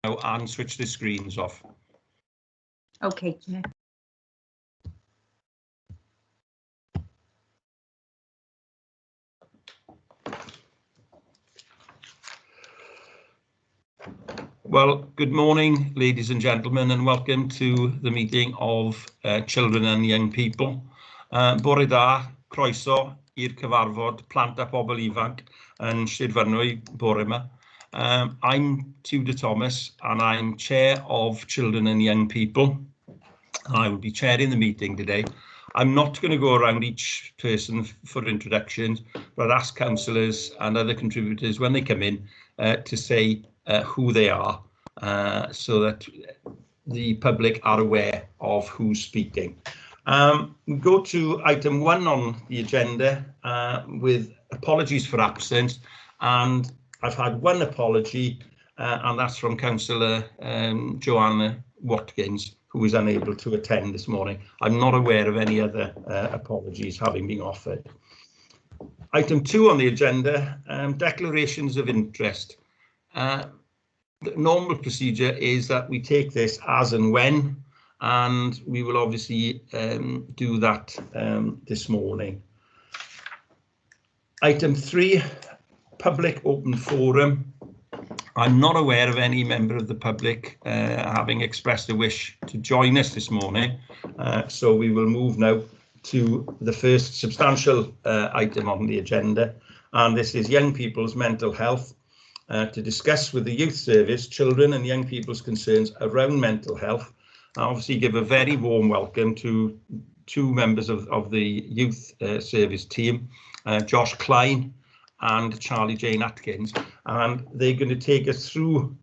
and switch the screens off. Okay, Chair. Well, good morning, ladies and gentlemen, and welcome to the meeting of Children and Young People. Bore da, croeso i'r cyfarfod plant a pobl ifanc yn Sir Fynwy bore yma. I'm Tudor Thomas and I'm Chair of Children and Young People. I will be chairing the meeting today. I'm not going to go around each person for introductions, but I'd ask councillors and other contributors when they come in to say who they are, so that the public are aware of who's speaking. We go to item 1 on the agenda with apologies for absence, and I've had one apology, and that's from Councillor Joanna Watkins, who is unable to attend this morning. I'm not aware of any other apologies having been offered. Item 2 on the agenda, declarations of interest. The normal procedure is that we take this as and when, and we will obviously do that this morning. Item 3, public open forum. I'm not aware of any member of the public having expressed a wish to join us this morning, so we will move now to the first substantial item on the agenda, and this is young people's mental health. To discuss with the Youth Service children and young people's concerns around mental health. I obviously give a very warm welcome to 2 members of the Youth Service team, Josh Klein and Charlie Jane Atkins, and they're going to take us through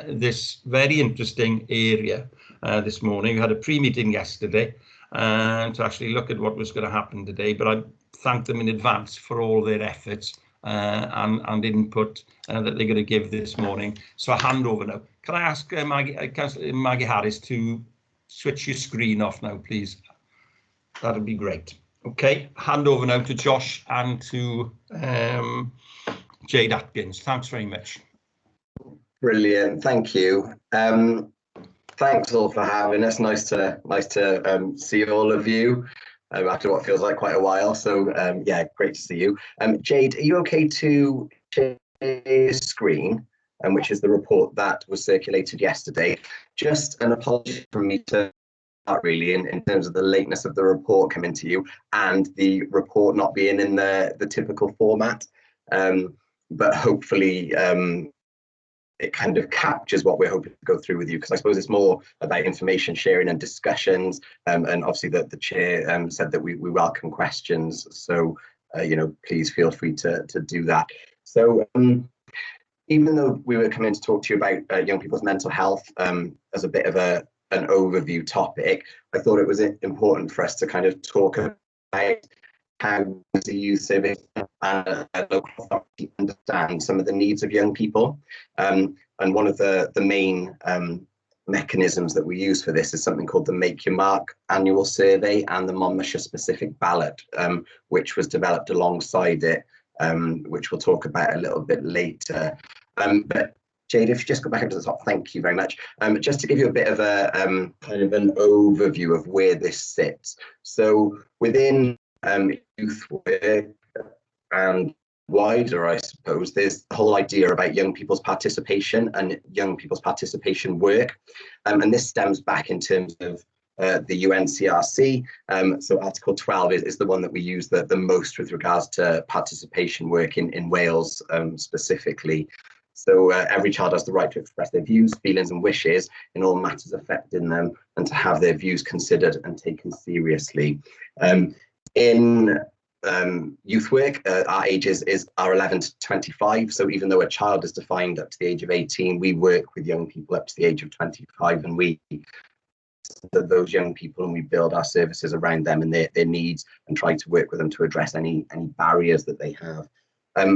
this very interesting area this morning. We had a pre-meeting yesterday to actually look at what was going to happen today, but I thank them in advance for all their efforts and input that they're going to give this morning. So I hand over now. Can I ask Maggie Harris to switch your screen off now, please? That would be great. Okay, hand over now to Josh and to Jade Atkins. Thanks very much. Brilliant, thank you. Thanks all for having us. Nice to see all of you. After what feels like quite a while, so yeah, great to see you. Jade, are you okay to share your screen, which is the report that was circulated yesterday? Just an apology from me to start really in terms of the lateness of the report coming to you and the report not being in the typical format, but hopefully it kind of captures what we're hoping to go through with you, because I suppose it's more about information sharing and discussions, and obviously the chair said that we welcome questions, so you know, please feel free to do that. So even though we were coming to talk to you about young people's mental health as a bit of an overview topic, I thought it was important for us to kind of talk about how the youth service and local authority understand some of the needs of young people. And one of the main mechanisms that we use for this is something called the Make Your Mark annual survey and the Monmouthshire specific ballot, which was developed alongside it, which we'll talk about a little bit later. But Jade, if you just go back up to the top, thank you very much. Just to give you a bit of a kind of an overview of where this sits. So within youth work and wider, I suppose, there's the whole idea about young people's participation and young people's participation work, and this stems back in terms of the UNCRC. So Article 12 is the one that we use the most with regards to participation work in Wales specifically. So every child has the right to express their views, feelings and wishes in all matters affecting them, and to have their views considered and taken seriously. In youth work, our ages are 11 to 25, so even though a child is defined up to the age of 18, we work with young people up to the age of 25, and we those young people and we build our services around them and their needs, and try to work with them to address any barriers that they have.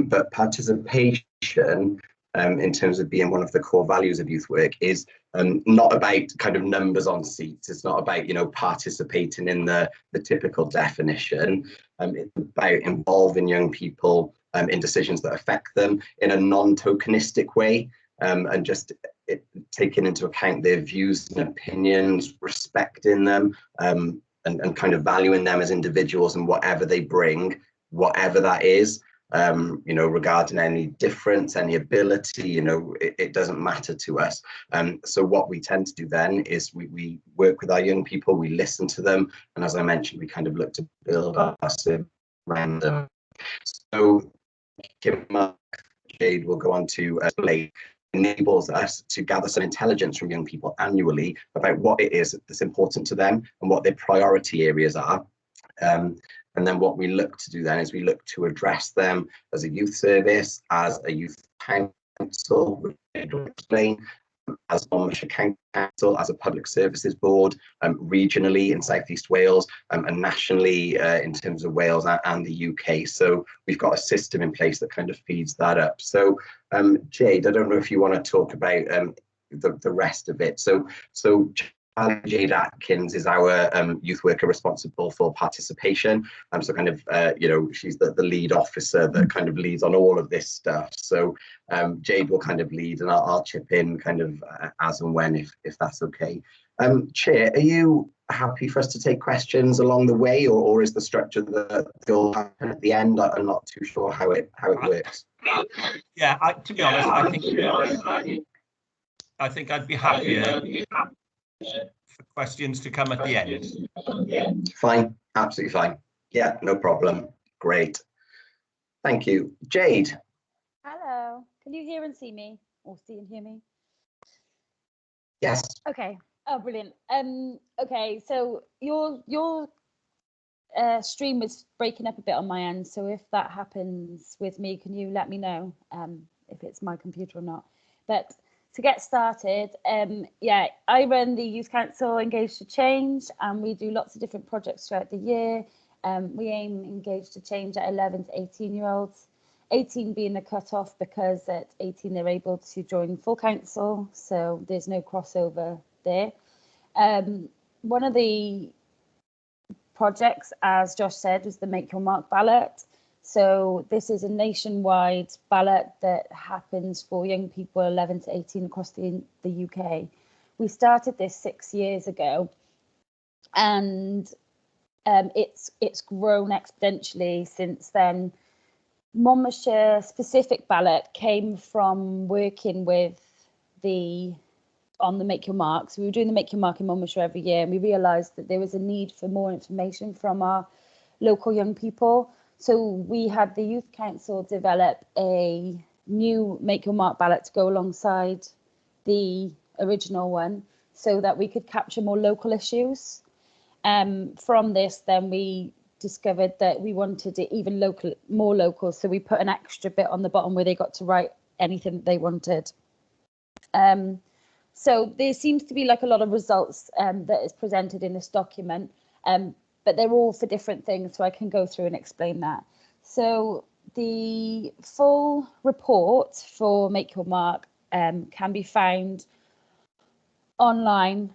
But participation, in terms of being one of the core values of youth work, is not about kind of numbers on seats. It's not about, you know, participating in the typical definition. It's about involving young people in decisions that affect them in a non-tokenistic way, and just taking into account their views and opinions, respecting them, and kind of valuing them as individuals and whatever they bring, whatever that is, you know, regarding any difference, any ability, you know, it doesn't matter to us. So what we tend to do then is we work with our young people, we listen to them, and as I mentioned, we kind of look to build our service around them. So Jade will go on to explain, enables us to gather some intelligence from young people annually about what it is that's important to them and what their priority areas are. And then what we look to do then is we look to address them as a youth service, as a youth council, which I will explain, as Monmouthshire Council, as a public services board, regionally in South East Wales, and nationally in terms of Wales and the UK. So we've got a system in place that kind of feeds that up. So Jade, I don't know if you want to talk about the rest of it. So Jade Atkins is our youth worker responsible for participation. So kind of, you know, she's the lead officer that kind of leads on all of this stuff. So Jade will kind of lead, and I'll chip in kind of as and when, if that's okay. Chair, are you happy for us to take questions along the way, or is the structure that they'll happen at the end? I'm not too sure how it works. Yeah, to be honest, I think I'd be happier for questions to come at the end. Fine, absolutely fine. Yeah, no problem. Great. Thank you. Jade. Hello. Can you hear and see me, or see and hear me? Yes. Okay. Oh, brilliant. Okay, so your stream was breaking up a bit on my end, so if that happens with me, can you let me know if it's my computer or not? But to get started, yeah, I run the Youth Council Engaged to Change, and we do lots of different projects throughout the year. We aim Engaged to Change at 11 to 18-year-olds, 18 being the cut-off because at 18 they're able to join full council, so there's no crossover there. One of the projects, as Josh said, is the Make Your Mark ballot. So this is a nationwide ballot that happens for young people 11 to 18 across the UK. We started this 6 years ago, and it's grown exponentially since then. Monmouthshire specific ballot came from working with on the Make Your Mark. So we were doing the Make Your Mark in Monmouthshire every year, and we realised that there was a need for more information from our local young people. So we had the Youth Council develop a new Make Your Mark ballot to go alongside the original one, so that we could capture more local issues. From this, then we discovered that we wanted it even more local, so we put an extra bit on the bottom where they got to write anything that they wanted. So there seems to be like a lot of results that is presented in this document, but they're all for different things, so I can go through and explain that. So the full report for Make Your Mark can be found online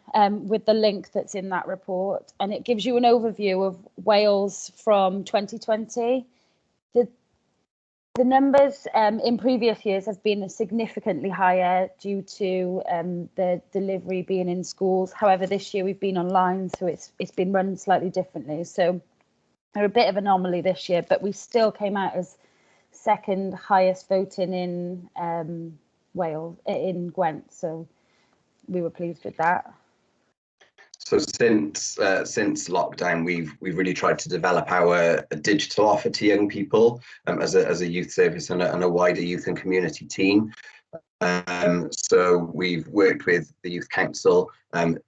with the link that's in that report, and it gives you an overview of Wales from 2020. The numbers in previous years have been significantly higher due to the delivery being in schools. However, this year we've been online, so it's been run slightly differently. So they're a bit of an anomaly this year, but we still came out as second highest voting in Wales, in Gwent. So we were pleased with that. So since lockdown, we've really tried to develop our digital offer to young people as a youth service and a wider youth and community team. So we've worked with the Youth Council and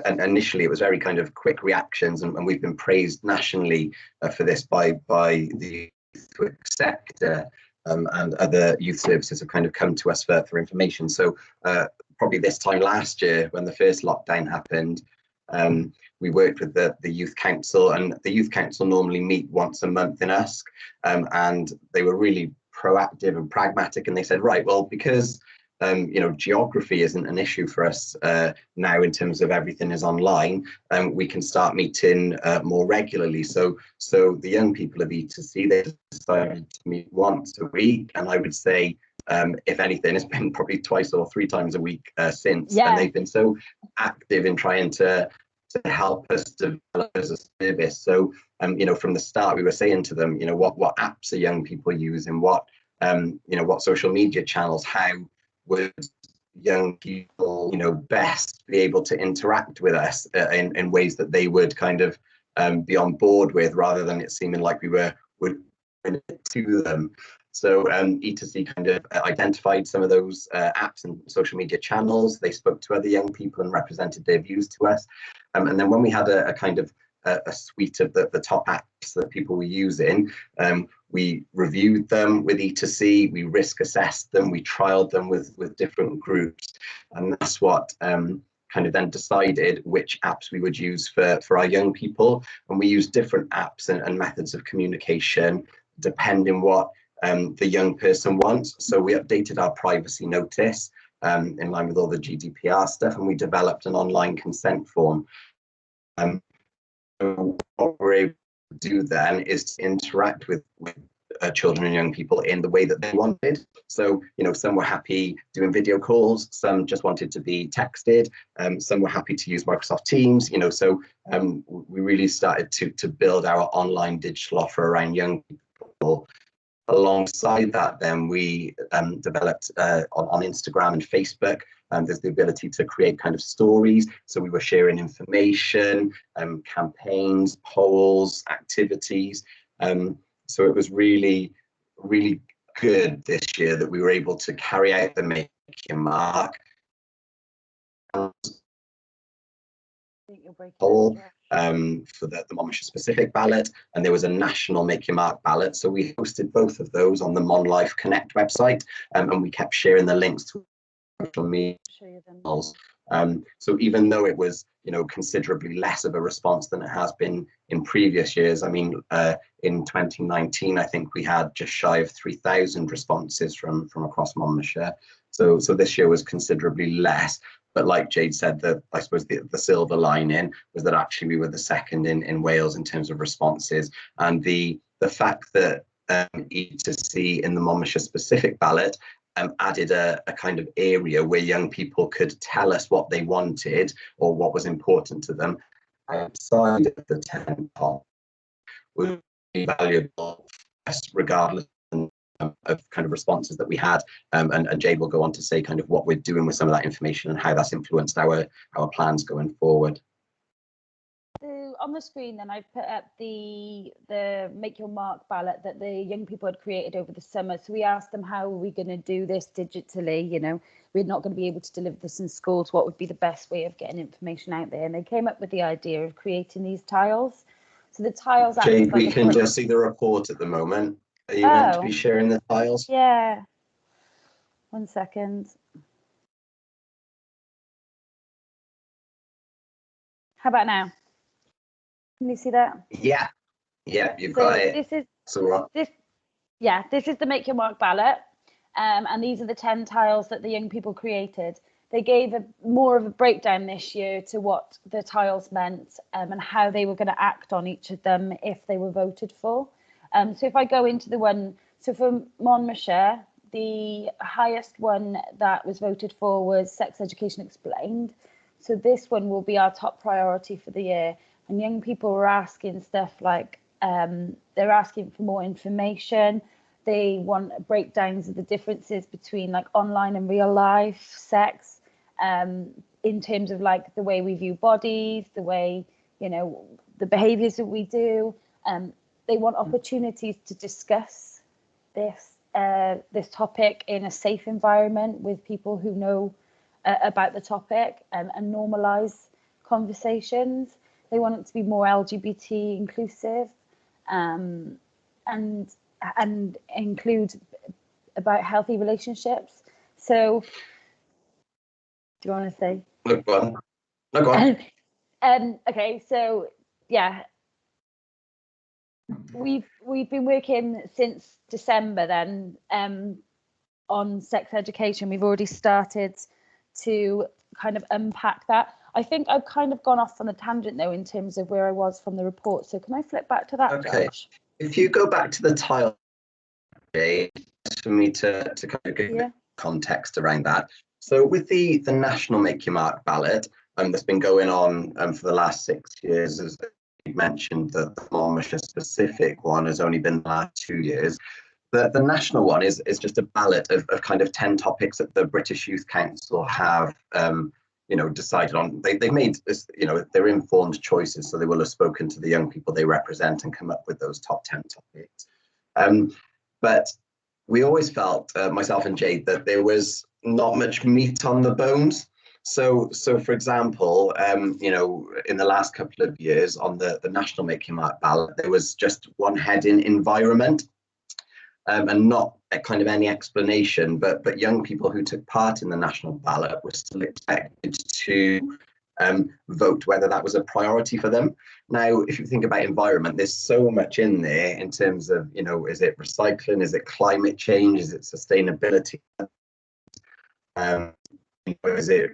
initially it was very kind of quick reactions, and we've been praised nationally for this by the youth sector, and other youth services have kind of come to us for information. So probably this time last year, when the first lockdown happened, we worked with the Youth Council, and the Youth Council normally meet once a month in Usk, and they were really proactive and pragmatic, and they said, right, well, because you know, geography isn't an issue for us now in terms of everything is online, we can start meeting more regularly. So the young people of E2C, they decided to meet once a week, and I would say if anything, it's been probably 2 or 3 times a week since. Yeah. And they've been so active in trying to help us develop as a service. So, you know, from the start, we were saying to them, you know, what apps are young people using, what you know, what social media channels, how would young people, you know, best be able to interact with us in ways that they would kind of be on board with, rather than it seeming like we were to them. So E2C kind of identified some of those apps and social media channels. They spoke to other young people and represented their views to us. And then when we had a kind of a suite of the top apps that people were using, we reviewed them with E2C, we risk assessed them, we trialed them with different groups. And that's what kind of then decided which apps we would use for our young people. And we used different apps and methods of communication depending what the young person wants. So we updated our privacy notice in line with all the GDPR stuff, and we developed an online consent form. So what we're able to do then is to interact with children and young people in the way that they wanted. So, you know, some were happy doing video calls, some just wanted to be texted, some were happy to use Microsoft Teams, you know, so we really started to build our online digital offer around young people. Alongside that, then we developed on Instagram and Facebook, there's the ability to create kind of stories. So we were sharing information, campaigns, polls, activities. So it was really, really good this year that we were able to carry out the Make Your Mark poll for the Monmouthshire specific ballot, and there was a national Make Your Mark ballot. So we hosted both of those on the Mon Life Connect website, and we kept sharing the links to social media channels. So even though it was, you know, considerably less of a response than it has been in previous years, I mean, in 2019, I think we had just shy of 3,000 responses from across Monmouthshire. So this year was considerably less. But like Jade said, that I suppose the silver lining was that actually we were the second in Wales in terms of responses, and the fact that E2C in the Monmouthshire specific ballot added a kind of area where young people could tell us what they wanted or what was important to them outside of the 10 top was valuable, regardless of kind of responses that we had, and Jade will go on to say kind of what we're doing with some of that information and how that's influenced our plans going forward. So on the screen then I've put up the Make Your Mark ballot that the young people had created over the summer. So we asked them, how are we going to do this digitally? You know, we're not going to be able to deliver this in schools. What would be the best way of getting information out there? And they came up with the idea of creating these tiles. So the tiles. Jade, we can just see the report at the moment. Are you meant to be sharing the tiles? Yeah. 1 second. How about now? Can you see that? Yeah, you've got it. This is the Make Your Mark ballot, and these are the 10 tiles that the young people created. They gave more of a breakdown this year to what the tiles meant, and how they were going to act on each of them if they were voted for. So if I go into the one, so for Monmouthshire, the highest one that was voted for was Sex Education Explained. So this one will be our top priority for the year. And young people were asking stuff like, they're asking for more information. They want breakdowns of the differences between like online and real life sex, in terms of like the way we view bodies, the way, you know, the behaviours that we do. They want opportunities to discuss this topic in a safe environment with people who know about the topic, and normalise conversations. They want it to be more LGBT inclusive, and include about healthy relationships. So, do you want to say? No, go on. Okay, so yeah, we've been working since December then on sex education. We've already started to kind of unpack that. I think I've kind of gone off on a tangent though in terms of where I was from the report. So can I flip back to that, Okay. Josh? If you go back to the tile, for me to kind of give Yeah. context around that. So with the national Make Your Mark ballot, that's been going on for the last 6 years, as you mentioned, the Monmouthshire specific one has only been the last 2 years. The national one is just a ballot of kind of 10 topics that the British Youth Council have decided on. They've made this, they're informed choices, so they will have spoken to the young people they represent and come up with those top 10 topics. But we always felt, myself and Jade, that there was not much meat on the bones. So for example, in the last couple of years on the national Make Your Mark ballot, there was just one heading, environment, and not a kind of any explanation, but young people who took part in the national ballot were still expected to vote whether that was a priority for them. Now, if you think about environment, there's so much in there in terms of, is it recycling, is it climate change, is it sustainability, is it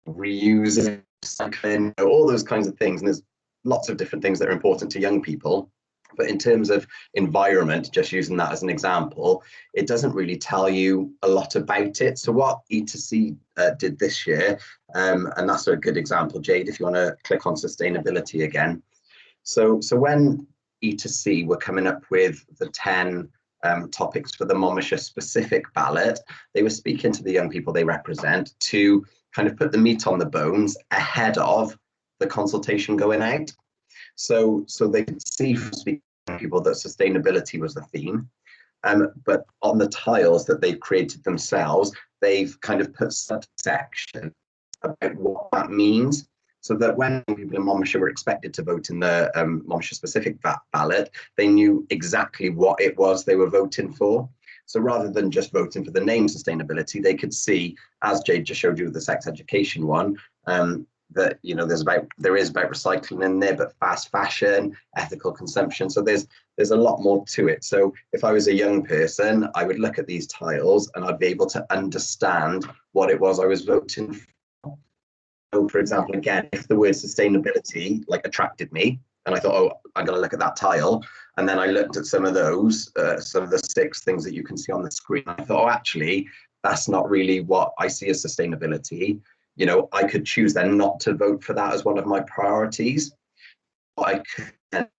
reuse, recycling, all those kinds of things. And there's lots of different things that are important to young people. But in terms of environment, just using that as an example, it doesn't really tell you a lot about it. So what E2C did this year, and that's a good example, Jade, if you want to click on sustainability again. So when E2C were coming up with the 10 topics for the Monmouthshire specific ballot, they were speaking to the young people they represent to kind of put the meat on the bones ahead of the consultation going out. So they could see from speaking to people that sustainability was the theme, but on the tiles that they've created themselves, they've kind of put subsection about what that means, so that when people in Monmouthshire were expected to vote in the Monmouthshire specific ballot, they knew exactly what it was they were voting for. So rather than just voting for the name sustainability, they could see, as Jade just showed you with the sex education one, that there is about recycling in there, but fast fashion, ethical consumption. So there's a lot more to it. So if I was a young person, I would look at these tiles and I'd be able to understand what it was I was voting for. So for example, again, if the word sustainability attracted me, and I thought, oh, I'm going to look at that tile, and then I looked at some of those, some of the 6 things that you can see on the screen, I thought, oh, actually, that's not really what I see as sustainability. I could choose then not to vote for that as one of my priorities. What I could then,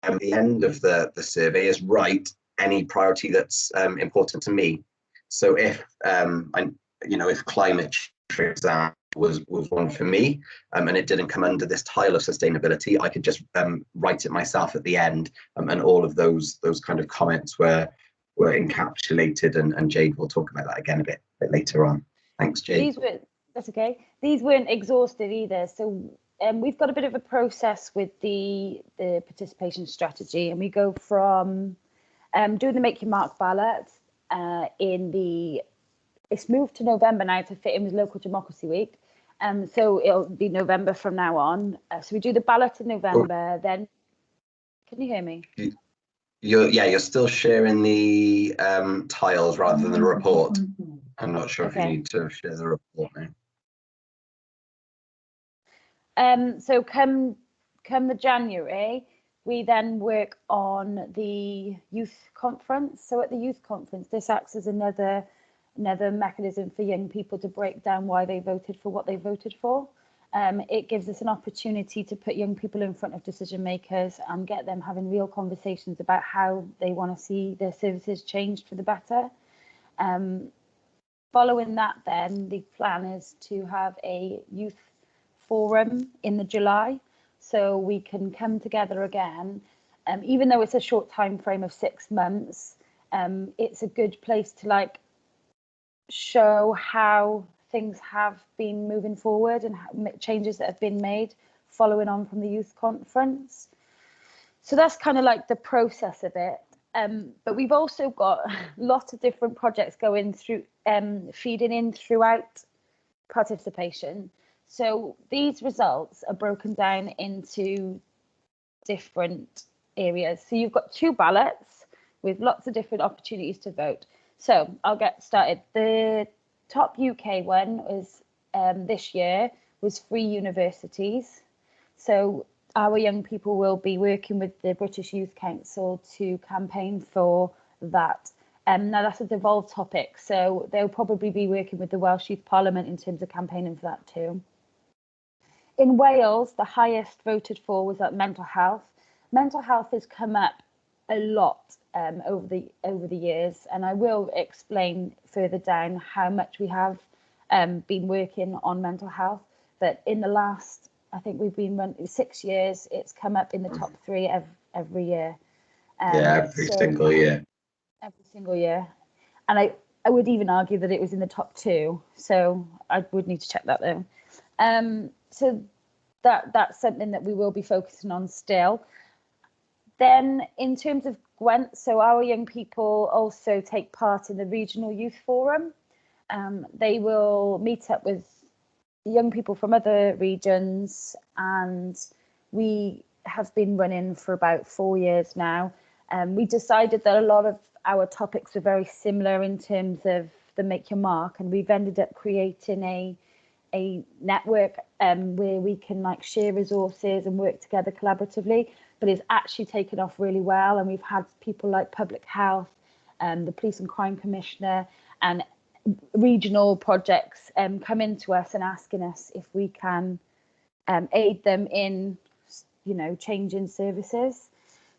at the end of the survey, is write any priority that's important to me. So if if climate change, for example, was one for me, and it didn't come under this tile of sustainability, I could just write it myself at the end, and all of those kind of comments were encapsulated, and Jade will talk about that again a bit later on. Thanks, Jade. That's okay. These weren't exhaustive either. So we've got a bit of a process with the participation strategy, and we go from doing the Make Your Mark ballot it's moved to November now to fit in with Local Democracy Week. So it'll be November from now on. So we do the ballot in November. Then, can you hear me? You're still sharing the tiles rather than the report. I'm not sure if you need to share the report now. So come the January, we then work on the youth conference. So at the youth conference, this acts as another mechanism for young people to break down why they voted for what they voted for. It gives us an opportunity to put young people in front of decision makers and get them having real conversations about how they want to see their services changed for the better. Following that, then the plan is to have a youth forum in the July, so we can come together again. Even though it's a short time frame of 6 months, it's a good place to show how things have been moving forward and changes that have been made following on from the youth conference. So that's kind of the process of it. But we've also got lots of different projects going through, feeding in throughout participation. So these results are broken down into different areas. So you've got 2 ballots with lots of different opportunities to vote. So I'll get started. The top UK one was this year was free universities. So our young people will be working with the British Youth Council to campaign for that. Now that's a devolved topic, so they'll probably be working with the Welsh Youth Parliament in terms of campaigning for that too. In Wales, the highest voted for was mental health. Mental health has come up a lot over the years, and I will explain further down how much we have been working on mental health. But in the last, I think we've been running 6 years, it's come up in the top 3 every year. Every single year. Every single year. And I would even argue that it was in the top 2. So I would need to check that though. So that's something that we will be focusing on still. Then in terms of Gwent, so our young people also take part in the Regional Youth Forum. They will meet up with young people from other regions, and we have been running for about 4 years now. We decided that a lot of our topics were very similar in terms of the Make Your Mark, and we've ended up creating a network where we can like share resources and work together collaboratively. But it's actually taken off really well, and we've had people like Public Health, the Police and Crime Commissioner, and regional projects come into us and asking us if we can aid them in, you know, changing services.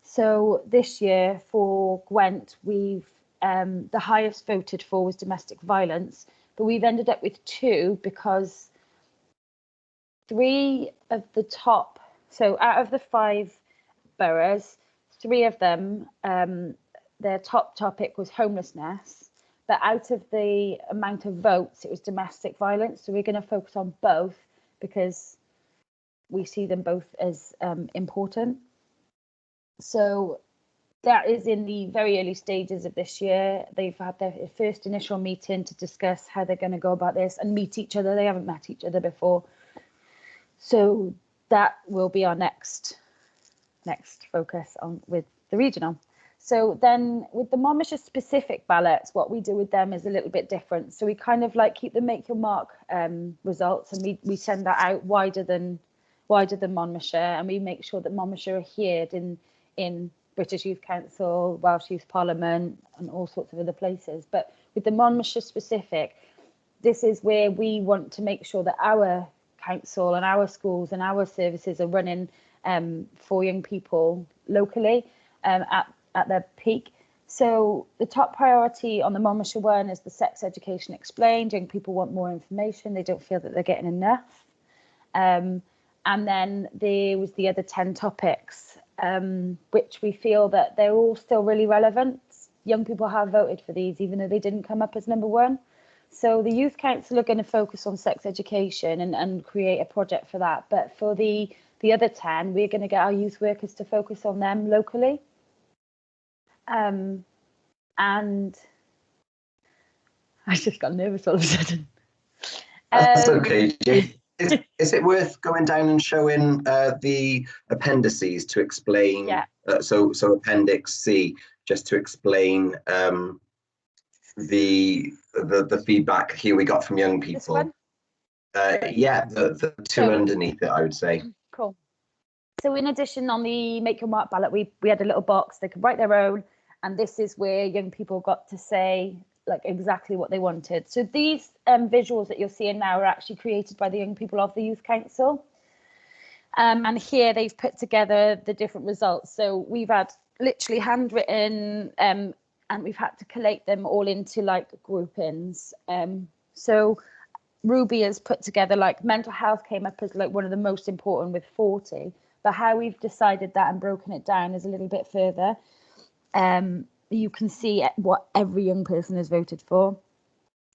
So this year for Gwent, we've the highest voted for was domestic violence, but we've ended up with 2 because 3 of the top, so out of the 5 boroughs, 3 of them, their top topic was homelessness, but out of the amount of votes, it was domestic violence. So we're going to focus on both because we see them both as important. So that is in the very early stages of this year. They've had their first initial meeting to discuss how they're going to go about this and meet each other. They haven't met each other before. So that will be our next focus on with the regional. So then with the Monmouthshire specific ballots, what we do with them is a little bit different. So we kind of like keep the Make Your Mark results, and we send that out wider than Monmouthshire, and we make sure that Monmouthshire are adhered in British Youth Council, Welsh Youth Parliament, and all sorts of other places. But with the Monmouthshire specific, this is where we want to make sure that our council and our schools and our services are running for young people locally at their peak. So the top priority on the Monmouthshire one is the sex education explained. Young people want more information. They don't feel that they're getting enough. And then there was the other 10 topics, which we feel that they're all still really relevant. Young people have voted for these, even though they didn't come up as number 1. So the Youth Council are going to focus on sex education and create a project for that. But for the other 10, we're going to get our youth workers to focus on them locally. And I just got nervous all of a sudden. That's okay, Jade. Is it worth going down and showing the appendices to explain? Yeah. So Appendix C, just to explain the feedback here we got from young people. This one? Yeah, the 2 underneath it, I would say. Cool. So in addition, on the Make Your Mark ballot, we had a little box. They could write their own, and this is where young people got to say like exactly what they wanted. So these visuals that you're seeing now are actually created by the young people of the Youth Council. And here they've put together the different results. So we've had literally handwritten, and we've had to collate them all into like groupings. So Ruby has put together like mental health came up as like one of the most important with 40, but how we've decided that and broken it down is a little bit further. You can see what every young person has voted for.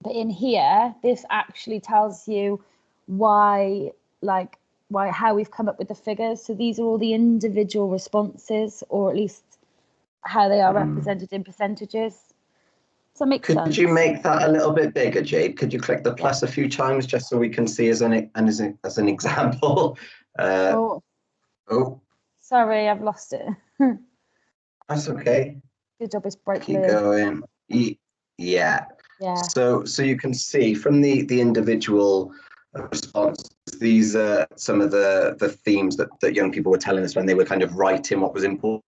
But in here, this actually tells you how we've come up with the figures. So these are all the individual responses, or at least how they are represented in percentages. Does that make sense? Could you make that a little bit bigger, Jade? Could you click the plus a few times just so we can see as an example? Oh, sorry, I've lost it. That's okay. Good job, it's bright Keep blue. going. Yeah. Yeah. So you can see from the individual responses, these are some of the themes that young people were telling us when they were kind of writing what was important.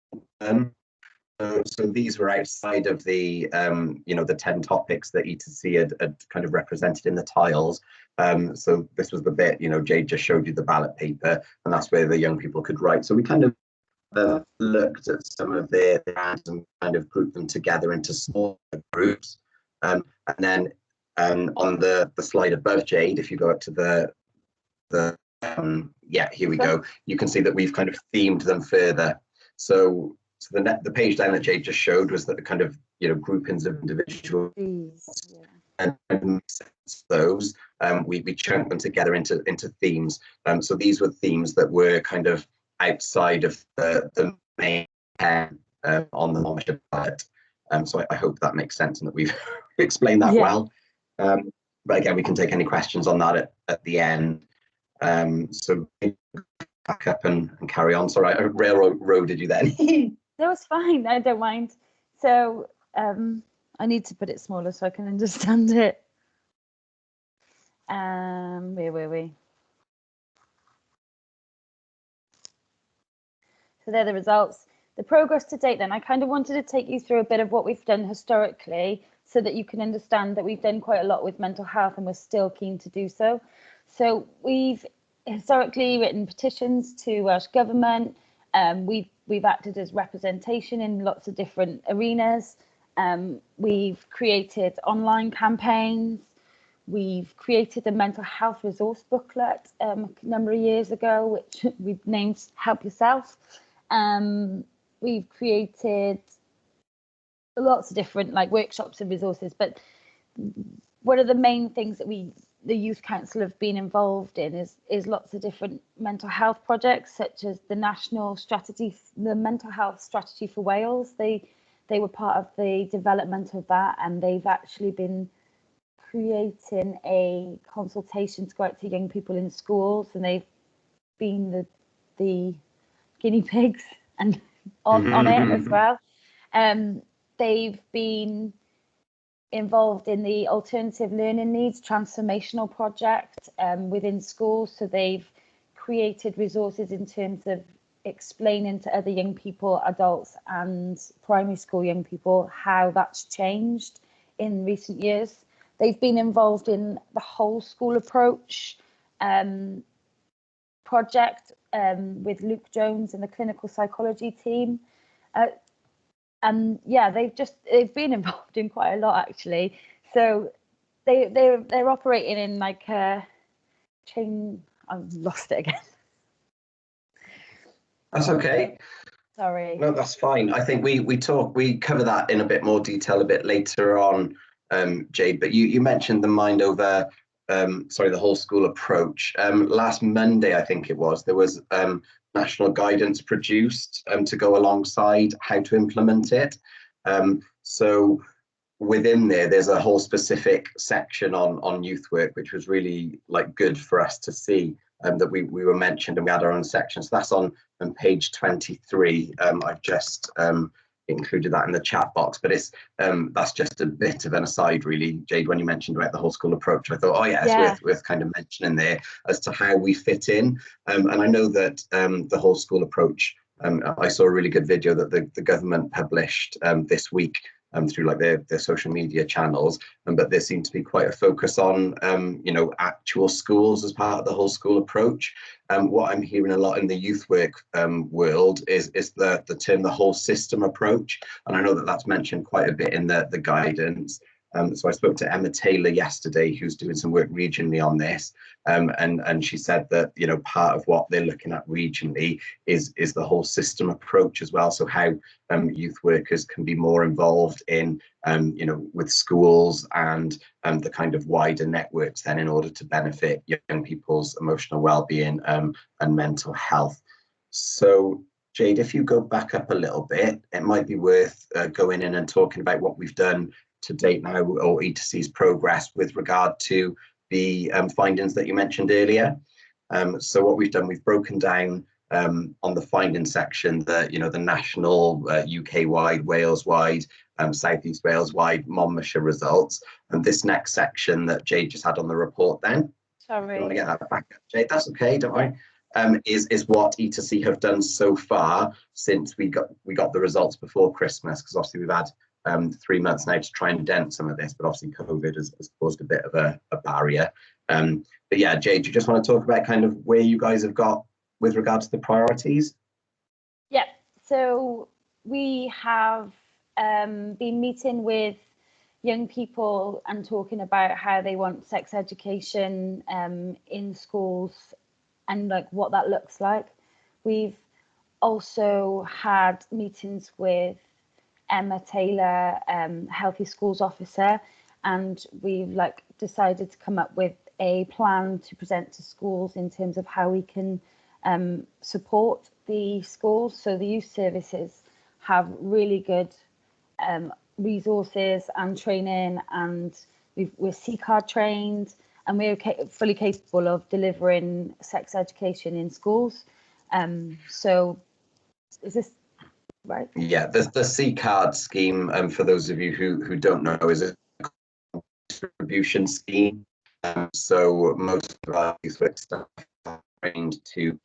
So these were outside of the, the 10 topics that E2C had kind of represented in the tiles. So this was the bit, Jade just showed you the ballot paper, and that's where the young people could write. So we kind of looked at some of their ads and kind of grouped them together into smaller groups. And then on the slide above, Jade, if you go up to here we go. You can see that we've kind of themed them further. So the page down that Jade just showed was that the kind of groupings of individuals, and those we chunked them together into themes. So these were themes that were kind of outside of the main on the Monmouthshire ballot. So I hope that makes sense and that we've explained that well. But again, we can take any questions on that at the end. So back up and carry on. Sorry, I railroaded you then. That was fine. I don't mind. So I need to put it smaller so I can understand it. Where were we? So they're the results. The progress to date then, I kind of wanted to take you through a bit of what we've done historically so that you can understand that we've done quite a lot with mental health and we're still keen to do so. So we've historically written petitions to Welsh Government. We've acted as representation in lots of different arenas. We've created online campaigns. We've created a mental health resource booklet a number of years ago, which we've named Help Yourself. We've created lots of different workshops and resources, but one of the main things that the Youth Council have been involved in is lots of different mental health projects, such as the national strategy, the mental health strategy for Wales. They were part of the development of that, and they've actually been creating a consultation to go out to young people in schools, and they've been the guinea pigs and on it as well. They've been involved in the Alternative Learning Needs Transformational Project within schools. So they've created resources in terms of explaining to other young people, adults and primary school young people how that's changed in recent years. They've been involved in the whole school approach project with Luke Jones and the clinical psychology team. And yeah, they've been involved in quite a lot actually. So they're operating in like a chain. I've lost it again. That's okay. Sorry. No, that's fine. I think we cover that in a bit more detail a bit later on, Jade. But you mentioned the mind over, the whole school approach. Last Monday, I think it was, there was national guidance produced to go alongside how to implement it. So within there's a whole specific section on youth work, which was really good for us to see, that we were mentioned, and we had our own section. So that's on page 23. I've just included that in the chat box, but it's that's just a bit of an aside really, Jade. When you mentioned about the whole school approach, I thought, it's worth kind of mentioning there as to how we fit in. And I know that the whole school approach, I saw a really good video that the government published this week through their social media channels, but there seemed to be quite a focus on actual schools as part of the whole school approach. What I'm hearing a lot in the youth work world is the term the whole system approach, and I know that that's mentioned quite a bit in the guidance. So I spoke to Emma Taylor yesterday, who's doing some work regionally on this, and she said that part of what they're looking at regionally is the whole system approach as well. So how youth workers can be more involved in with schools and the kind of wider networks then in order to benefit young people's emotional well-being and mental health. So Jade, if you go back up a little bit, it might be worth going in and talking about what we've done to date now, or E2C's progress with regard to the findings that you mentioned earlier. So what we've done, we've broken down on the findings section the national, UK-wide, Wales-wide, South East Wales-wide, Monmouthshire results, and this next section that Jade just had on the report then. Sorry. You want to get that back up, Jade? That's okay, don't worry. is what E2C have done so far since we got the results before Christmas, because obviously we've had 3 months now to try and dent some of this, but obviously COVID has caused a bit of a barrier. But yeah, Jade, do you just want to talk about kind of where you guys have got with regard to the priorities? Yeah, so we have been meeting with young people and talking about how they want sex education in schools and like what that looks like. We've also had meetings with Emma Taylor, Healthy Schools Officer, and we've like decided to come up with a plan to present to schools in terms of how we can support the schools. So the youth services have really good resources and training, and we're C-card trained, and we're fully capable of delivering sex education in schools. So is this right? Yeah, the C-card scheme, for those of you who don't know, is a distribution scheme. So most of our youth work staff are trained to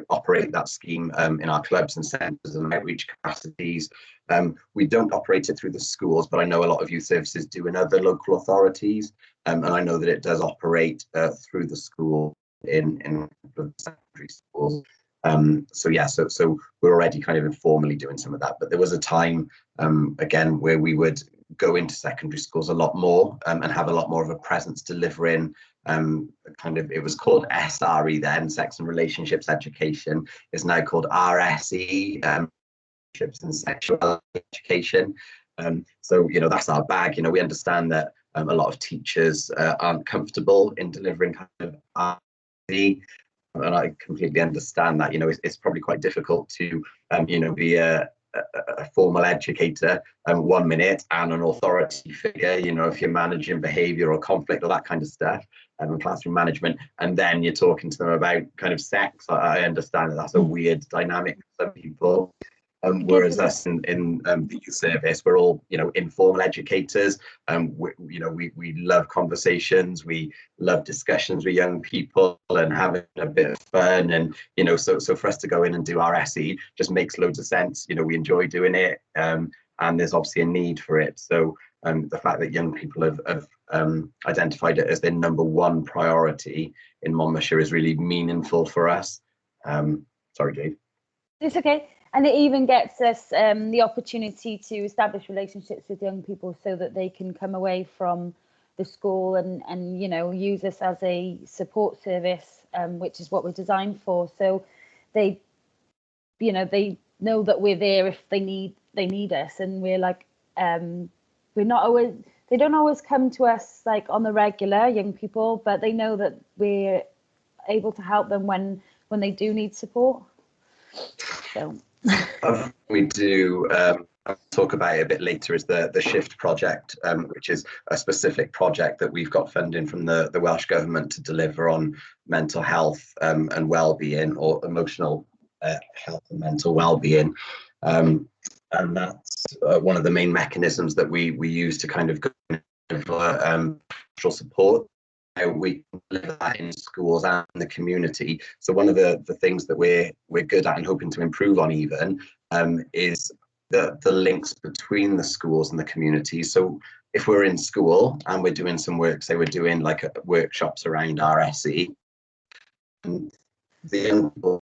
operate that scheme in our clubs and centres and outreach capacities. We don't operate it through the schools, but I know a lot of youth services do in other local authorities, and I know that it does operate through the school in secondary schools. So yeah, so we're already kind of informally doing some of that, but there was a time again where we would go into secondary schools a lot more and have a lot more of a presence delivering kind of, it was called SRE then, Sex and Relationships Education, is now called RSE, Relationships and Sexual Education. So, you know, that's our bag. You know, we understand that a lot of teachers aren't comfortable in delivering kind of RSE, and I completely understand that. You know, it's probably quite difficult to, you know, be a formal educator 1 minute and an authority figure, you know, if you're managing behaviour or conflict or that kind of stuff, and classroom management, and then you're talking to them about kind of sex. I understand that that's a weird dynamic for some people. Whereas us in the youth service, we're all, you know, informal educators. We love conversations, we love discussions with young people and having a bit of fun, and you know, so for us to go in and do our SE just makes loads of sense. You know, we enjoy doing it, and there's obviously a need for it. So the fact that young people have identified it as their #1 priority in Monmouthshire is really meaningful for us. Sorry, Jade. It's okay. And it even gets us the opportunity to establish relationships with young people so that they can come away from the school and you know, use us as a support service, which is what we're designed for. So they, you know, they know that we're there if they need us, and we're like, we're not always, they don't always come to us like on the regular, young people, but they know that we're able to help them when they do need support. So we do talk about it a bit later, is the Shift project, which is a specific project that we've got funding from the Welsh Government to deliver on mental health and well-being, or emotional health and mental well-being. And that's one of the main mechanisms that we use to kind of support. We live that in schools and in the community. So one of the things that we're good at and hoping to improve on even is the links between the schools and the community. So if we're in school and we're doing some work, say we're doing like workshops around RSE, the young people,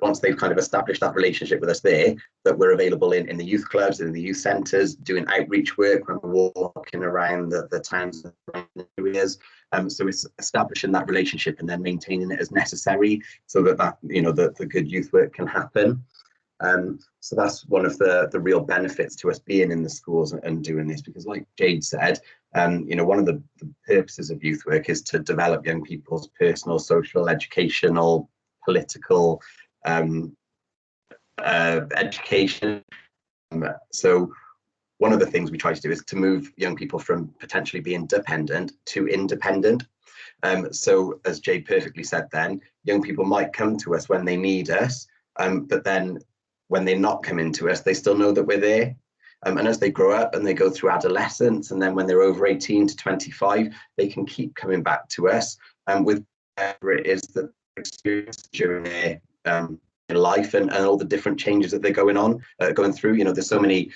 once they've kind of established that relationship with us there, that we're available in the youth clubs, in the youth centres, doing outreach work when we're walking around the towns and areas. So it's establishing that relationship and then maintaining it as necessary, so that you know, the good youth work can happen. So that's one of the real benefits to us being in the schools and doing this, because like Jade said, you know, one of the purposes of youth work is to develop young people's personal, social, educational, political education. So one of the things we try to do is to move young people from potentially being dependent to independent. So as Jade perfectly said then, young people might come to us when they need us, but then when they're not coming to us, they still know that we're there. And as they grow up and they go through adolescence, and then when they're over 18 to 25, they can keep coming back to us with whatever it is that experience during their life and all the different changes that they're going through. You know, there's so many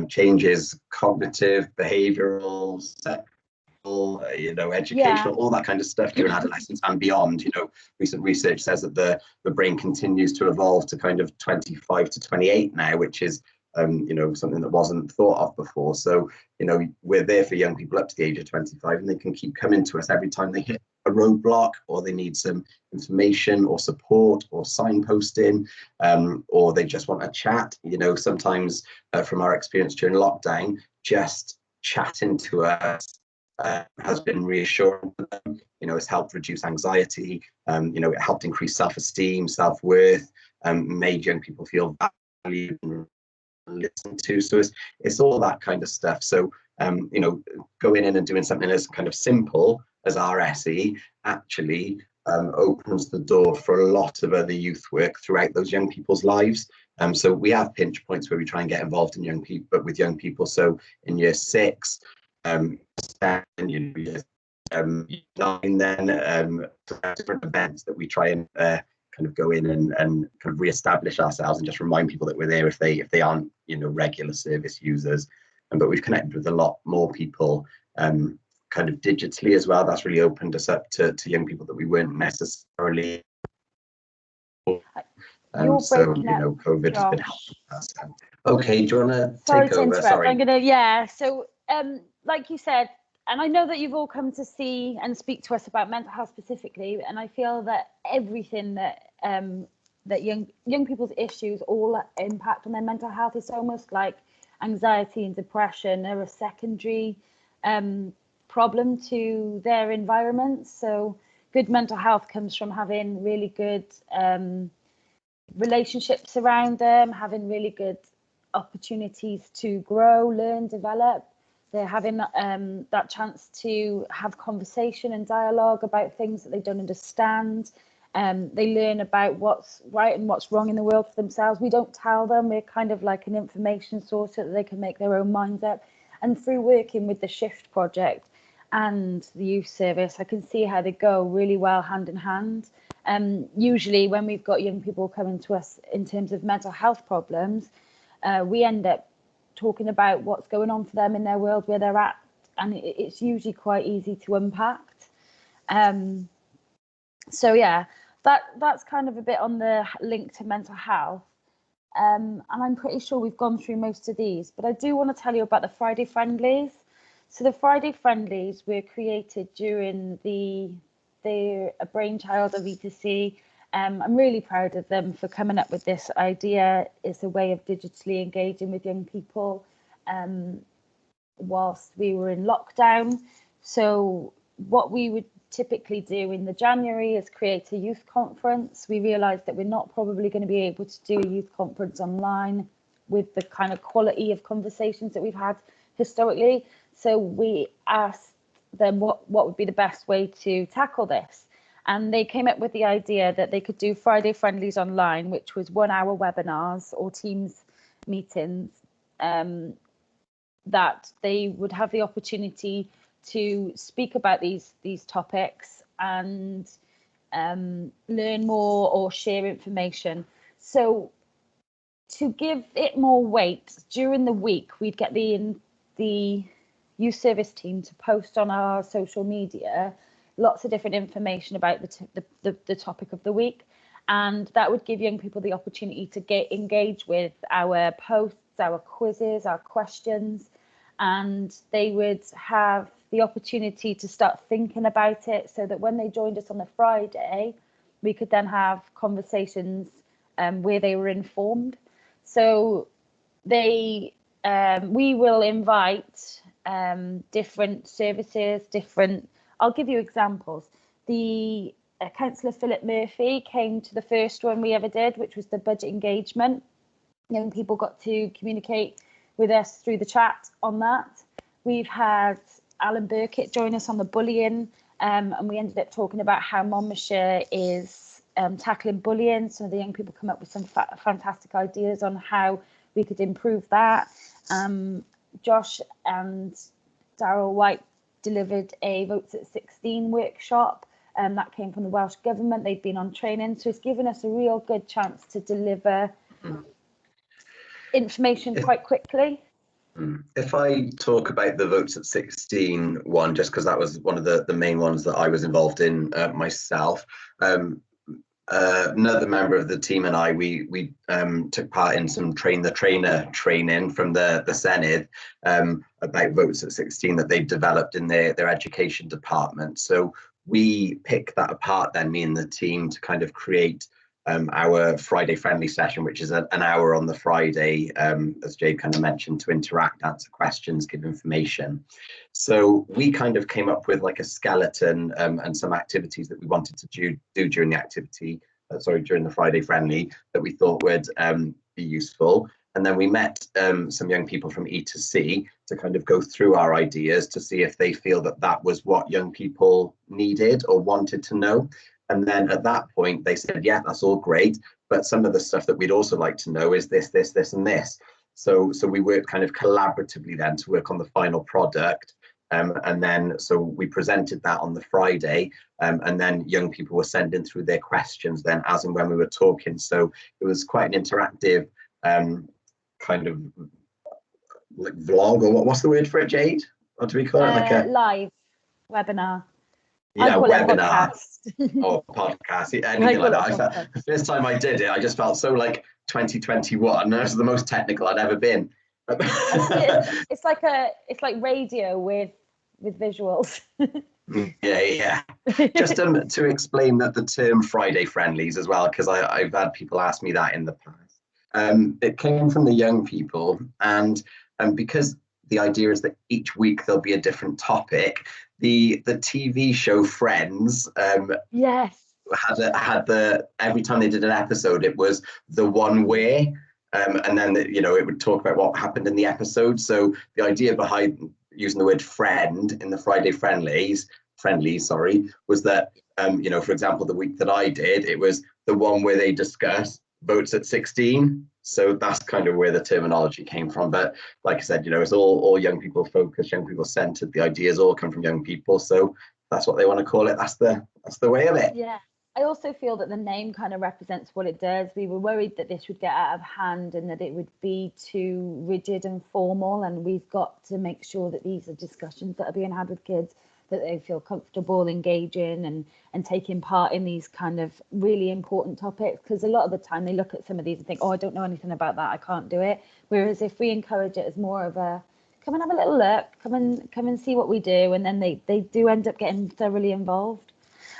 changes, cognitive, behavioral, sexual, you know, educational, all that kind of stuff during adolescence and beyond. You know, recent research says that the brain continues to evolve to kind of 25 to 28 now, which is you know, something that wasn't thought of before. So, you know, we're there for young people up to the age of 25, and they can keep coming to us every time they hit a roadblock, or they need some information or support or signposting, or they just want a chat. You know, sometimes from our experience during lockdown, just chatting to us has been reassuring for them. You know, it's helped reduce anxiety. You know, it helped increase self-esteem, self-worth, made young people feel valued and listened to. So it's all that kind of stuff. So you know, going in and doing something as kind of simple as our SE actually opens the door for a lot of other youth work throughout those young people's lives. So we have pinch points where we try and get involved in young people, but with young people. So in year 6, 7, year 9, then different events that we try and kind of go in and kind of re-establish ourselves and just remind people that we're there if they aren't, you know, regular service users. But we've connected with a lot more people kind of digitally as well. That's really opened us up to young people that we weren't necessarily. So, you know, COVID has been helpful. Okay, do you want to take over? Sorry. I'm gonna, so like you said, and I know that you've all come to see and speak to us about mental health specifically, and I feel that everything that that young people's issues all impact on their mental health. It's almost like anxiety and depression are a secondary problem to their environment. So good mental health comes from having really good relationships around them, having really good opportunities to grow, learn, develop. They're having that chance to have conversation and dialogue about things that they don't understand. They learn about what's right and what's wrong in the world for themselves. We don't tell them. We're kind of like an information source so that they can make their own minds up. And through working with the Shift project and the youth service, I can see how they go really well hand in hand. Usually when we've got young people coming to us in terms of mental health problems, we end up talking about what's going on for them in their world, where they're at, and it's usually quite easy to unpack. So yeah, that's kind of a bit on the link to mental health. And I'm pretty sure we've gone through most of these, but I do want to tell you about the Friday Friendlies. So the Friday Friendlies were created during a brainchild of E2C. I'm really proud of them for coming up with this idea. It's a way of digitally engaging with young people whilst we were in lockdown. So what we would typically do in the January is create a youth conference. We realised that we're not probably going to be able to do a youth conference online with the kind of quality of conversations that we've had historically. So we asked them what would be the best way to tackle this. And they came up with the idea that they could do Friday Friendlies online, which was 1-hour webinars or Teams meetings, that they would have the opportunity to speak about these topics and learn more or share information. So to give it more weight, during the week, we'd get the youth service team to post on our social media lots of different information about the topic of the week, and that would give young people the opportunity to engage with our posts, our quizzes, our questions, and they would have the opportunity to start thinking about it, so that when they joined us on the Friday, we could then have conversations where they were informed. So we will invite different services, I'll give you examples. The Councillor Philip Murphy came to the first one we ever did, which was the budget engagement. Young people got to communicate with us through the chat on that. We've had Alan Burkitt join us on the bullying, and we ended up talking about how Monmouthshire is tackling bullying. Some of the young people come up with some fantastic ideas on how we could improve that. Josh and Darryl White delivered a Votes at 16 workshop that came from the Welsh Government. They'd been on training, so it's given us a real good chance to deliver information quite quickly. If I talk about the votes at 16 one, just because that was one of the main ones that I was involved in myself, another member of the team and I, we took part in some train the trainer training from the Senedd about votes at 16 that they developed in their education department. So we picked that apart then, me and the team, to kind of create our Friday friendly session, which is an hour on the Friday, as Jade kind of mentioned, to interact, answer questions, give information. So we kind of came up with like a skeleton and some activities that we wanted to do during the activity, during the Friday friendly, that we thought would be useful. And then we met some young people from E to C to kind of go through our ideas to see if they feel that that was what young people needed or wanted to know. And then at that point, they said, yeah, that's all great, but some of the stuff that we'd also like to know is this, this, this, and this. So we worked kind of collaboratively then to work on the final product. And then, so we presented that on the Friday, and then young people were sending through their questions then as and when we were talking. So it was quite an interactive kind of like vlog, or what's the word for it, Jade? What do we call it? Like a live webinar. Yeah, webinar podcast. or podcast, anything like that. The first time I did it, I just felt so like 2021. That was the most technical I'd ever been. It's like radio with visuals. Yeah. Just to explain that the term Friday Friendlies as well, because I've had people ask me that in the past. It came from the young people, and because the idea is that each week there'll be a different topic. The TV show Friends, yes, had the every time they did an episode, it was the one way, and then it would talk about what happened in the episode. So the idea behind using the word friend in the Friday Friendlies, was that for example, the week that I did, it was the one where they discuss votes at 16. So that's kind of where the terminology came from. But like I said, it's all young people focused, young people centered. The ideas all come from young people. So that's what they want to call it. That's the way of it. Yeah. I also feel that the name kind of represents what it does. We were worried that this would get out of hand and that it would be too rigid and formal. And we've got to make sure that these are discussions that are being had with kids, that they feel comfortable engaging and taking part in these kind of really important topics, because a lot of the time they look at some of these and think, oh, I don't know anything about that, I can't do it. Whereas if we encourage it as more of a come and have a little look, come and see what we do, and then they do end up getting thoroughly involved.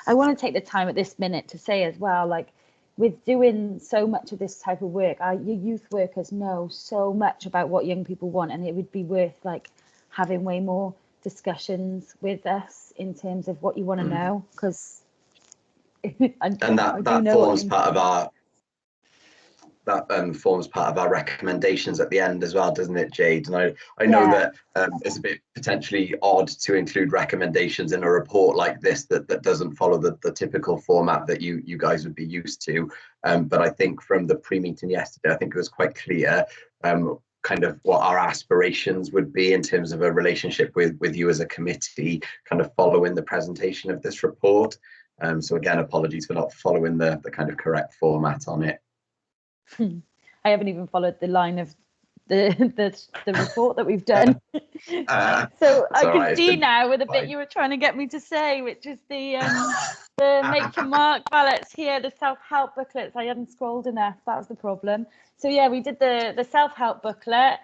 I want to take the time at this minute to say as well, like, with doing so much of this type of work, your youth workers know so much about what young people want, and it would be worth like having way more discussions with us in terms of what you want to know, because that forms part of our recommendations at the end as well, doesn't it, Jade? And I know that it's a bit potentially odd to include recommendations in a report like this that doesn't follow the typical format that you guys would be used to, but I think from the pre-meeting yesterday, I think it was quite clear kind of what our aspirations would be in terms of a relationship with you as a committee, kind of following the presentation of this report. So again, apologies for not following the kind of correct format on it. I haven't even followed the line of the report that we've done. So I can see now with the bit you were trying to get me to say, which is the make your mark ballots here, the self-help booklets. I hadn't scrolled enough, that was the problem. So yeah, we did the self-help booklet.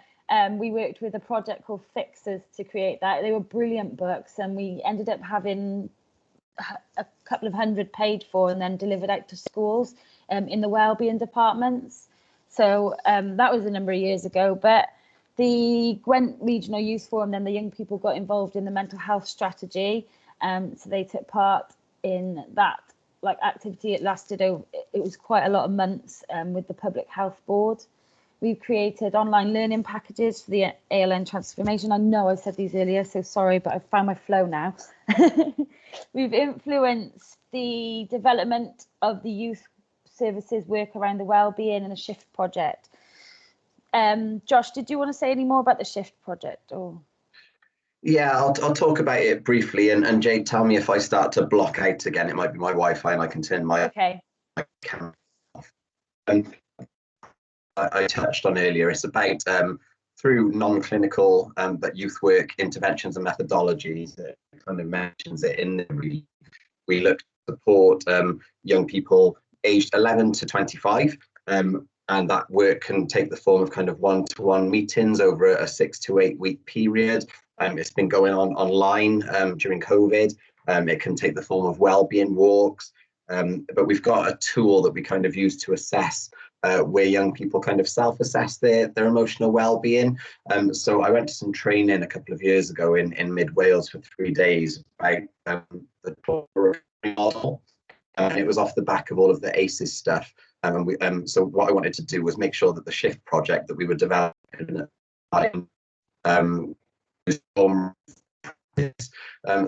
We worked with a project called Fixers to create that. They were brilliant books, and we ended up having a couple of 100 paid for and then delivered out to schools in the wellbeing departments. So that was a number of years ago, but the Gwent Regional Youth Forum, then the young people got involved in the mental health strategy. So they took part in that activity. It lasted it was quite a lot of months with the Public Health Board. We've created online learning packages for the ALN transformation. I know I said these earlier, so sorry, but I've found my flow now. We've influenced the development of the youth services work around the wellbeing and the SHIFT project. Josh, did you want to say any more about the SHIFT project? Or Yeah, I'll talk about it briefly, and Jade, tell me if I start to block out again. It might be my Wi-Fi, and I can turn my Okay. camera off. I touched on earlier. It's about through non-clinical but youth work interventions and methodologies. It kind of mentions it in the we look to support young people aged 11 to 25. And that work can take the form of kind of one-to-one meetings over a 6 to 8 week period. It's been going on online during COVID. It can take the form of wellbeing walks, but we've got a tool that we kind of use to assess where young people kind of self-assess their emotional well-being. So I went to some training a couple of years ago in mid-Wales for 3 days about the model. And it was off the back of all of the ACEs stuff. So what I wanted to do was make sure that the shift project that we were developing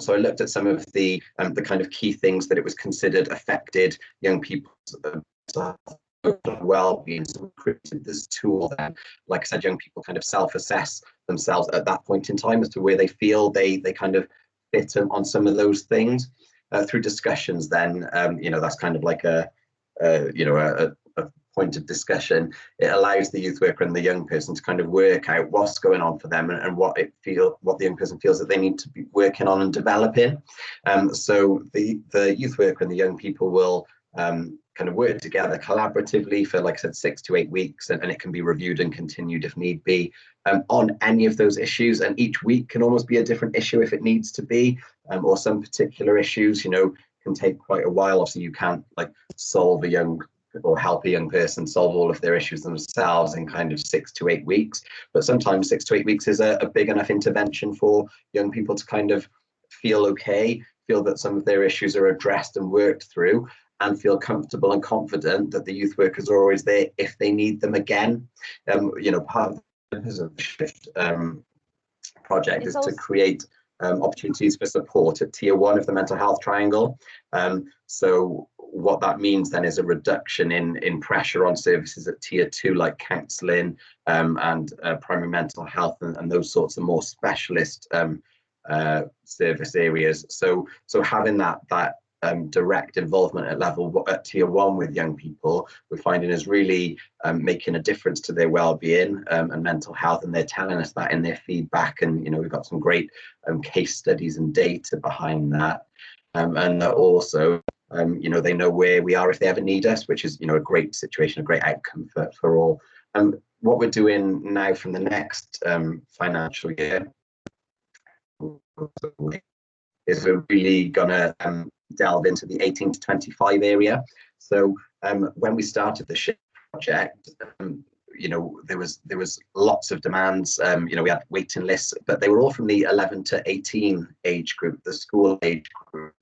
so I looked at some of the kind of key things that it was considered affected young people's well-being. So we created this tool then, like I said, young people kind of self-assess themselves at that point in time as to where they feel they kind of fit on some of those things. Through discussions then, that's kind of like a point of discussion. It allows the youth worker and the young person to kind of work out what's going on for them and what the young person feels that they need to be working on and developing. So the youth worker and the young people will kind of work together collaboratively for, like I said, 6 to 8 weeks, and it can be reviewed and continued if need be on any of those issues. And each week can almost be a different issue if it needs to be, or some particular issues, can take quite a while. Obviously, you can't like solve a young or help a young person solve all of their issues themselves in kind of 6 to 8 weeks. But sometimes 6 to 8 weeks is a big enough intervention for young people to kind of feel okay, feel that some of their issues are addressed and worked through, and feel comfortable and confident that the youth workers are always there if they need them again. Part of the purpose of the Shift project is to create opportunities for support at tier 1 of the mental health triangle. So what that means then is a reduction in pressure on services at tier 2, like counselling and primary mental health and those sorts of more specialist service areas. So having that direct involvement at tier 1 with young people, we're finding is really making a difference to their well-being and mental health, and they're telling us that in their feedback. And we've got some great case studies and data behind that, and that also they know where we are if they ever need us, which is a great situation, a great outcome for all. What we're doing now from the next financial year is we're really gonna delve into the 18 to 25 area. So when we started the Shift project, there was lots of demands. We had waiting lists, but they were all from the 11 to 18 age group, the school age group.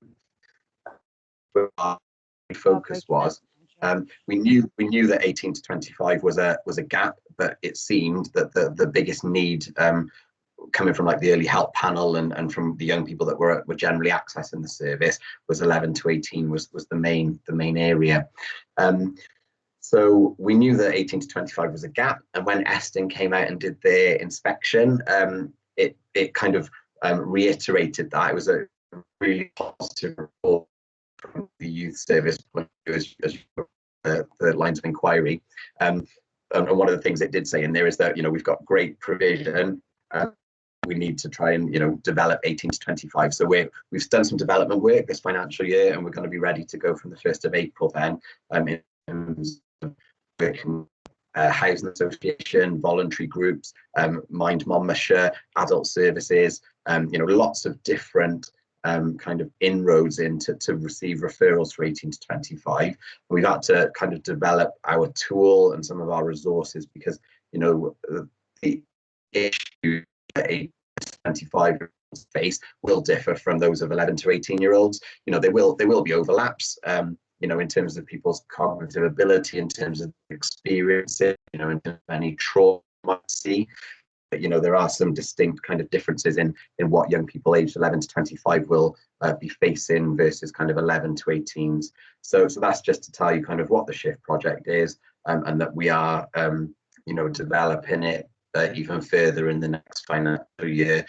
Where our focus was. We knew that 18 to 25 was a gap, but it seemed that the biggest need coming from like the early help panel and from the young people that were generally accessing the service was 11 to 18 was the main area. So we knew that 18 to 25 was a gap, and when Eston came out and did their inspection, it kind of reiterated that. It was a really positive report from the youth service as the lines of inquiry. And one of the things it did say in there is that we've got great provision. We need to try and develop 18 to 25. So we've done some development work this financial year, and we're going to be ready to go from the 1st of April then in terms of working housing association, voluntary groups, Mind Monmouthshire, adult services, lots of different kind of inroads into to receive referrals for 18 to 25. We've had to kind of develop our tool and some of our resources because the issue that 18 to 25 face will differ from those of 11 to 18-year-olds. There will be overlaps in terms of people's cognitive ability, in terms of experiences, in terms of any trauma you might see. But, there are some distinct kind of differences in what young people aged 11 to 25 will be facing versus kind of 11 to 18s. So that's just to tell you kind of what the Shift project is, and that we are, developing it even further in the next financial year.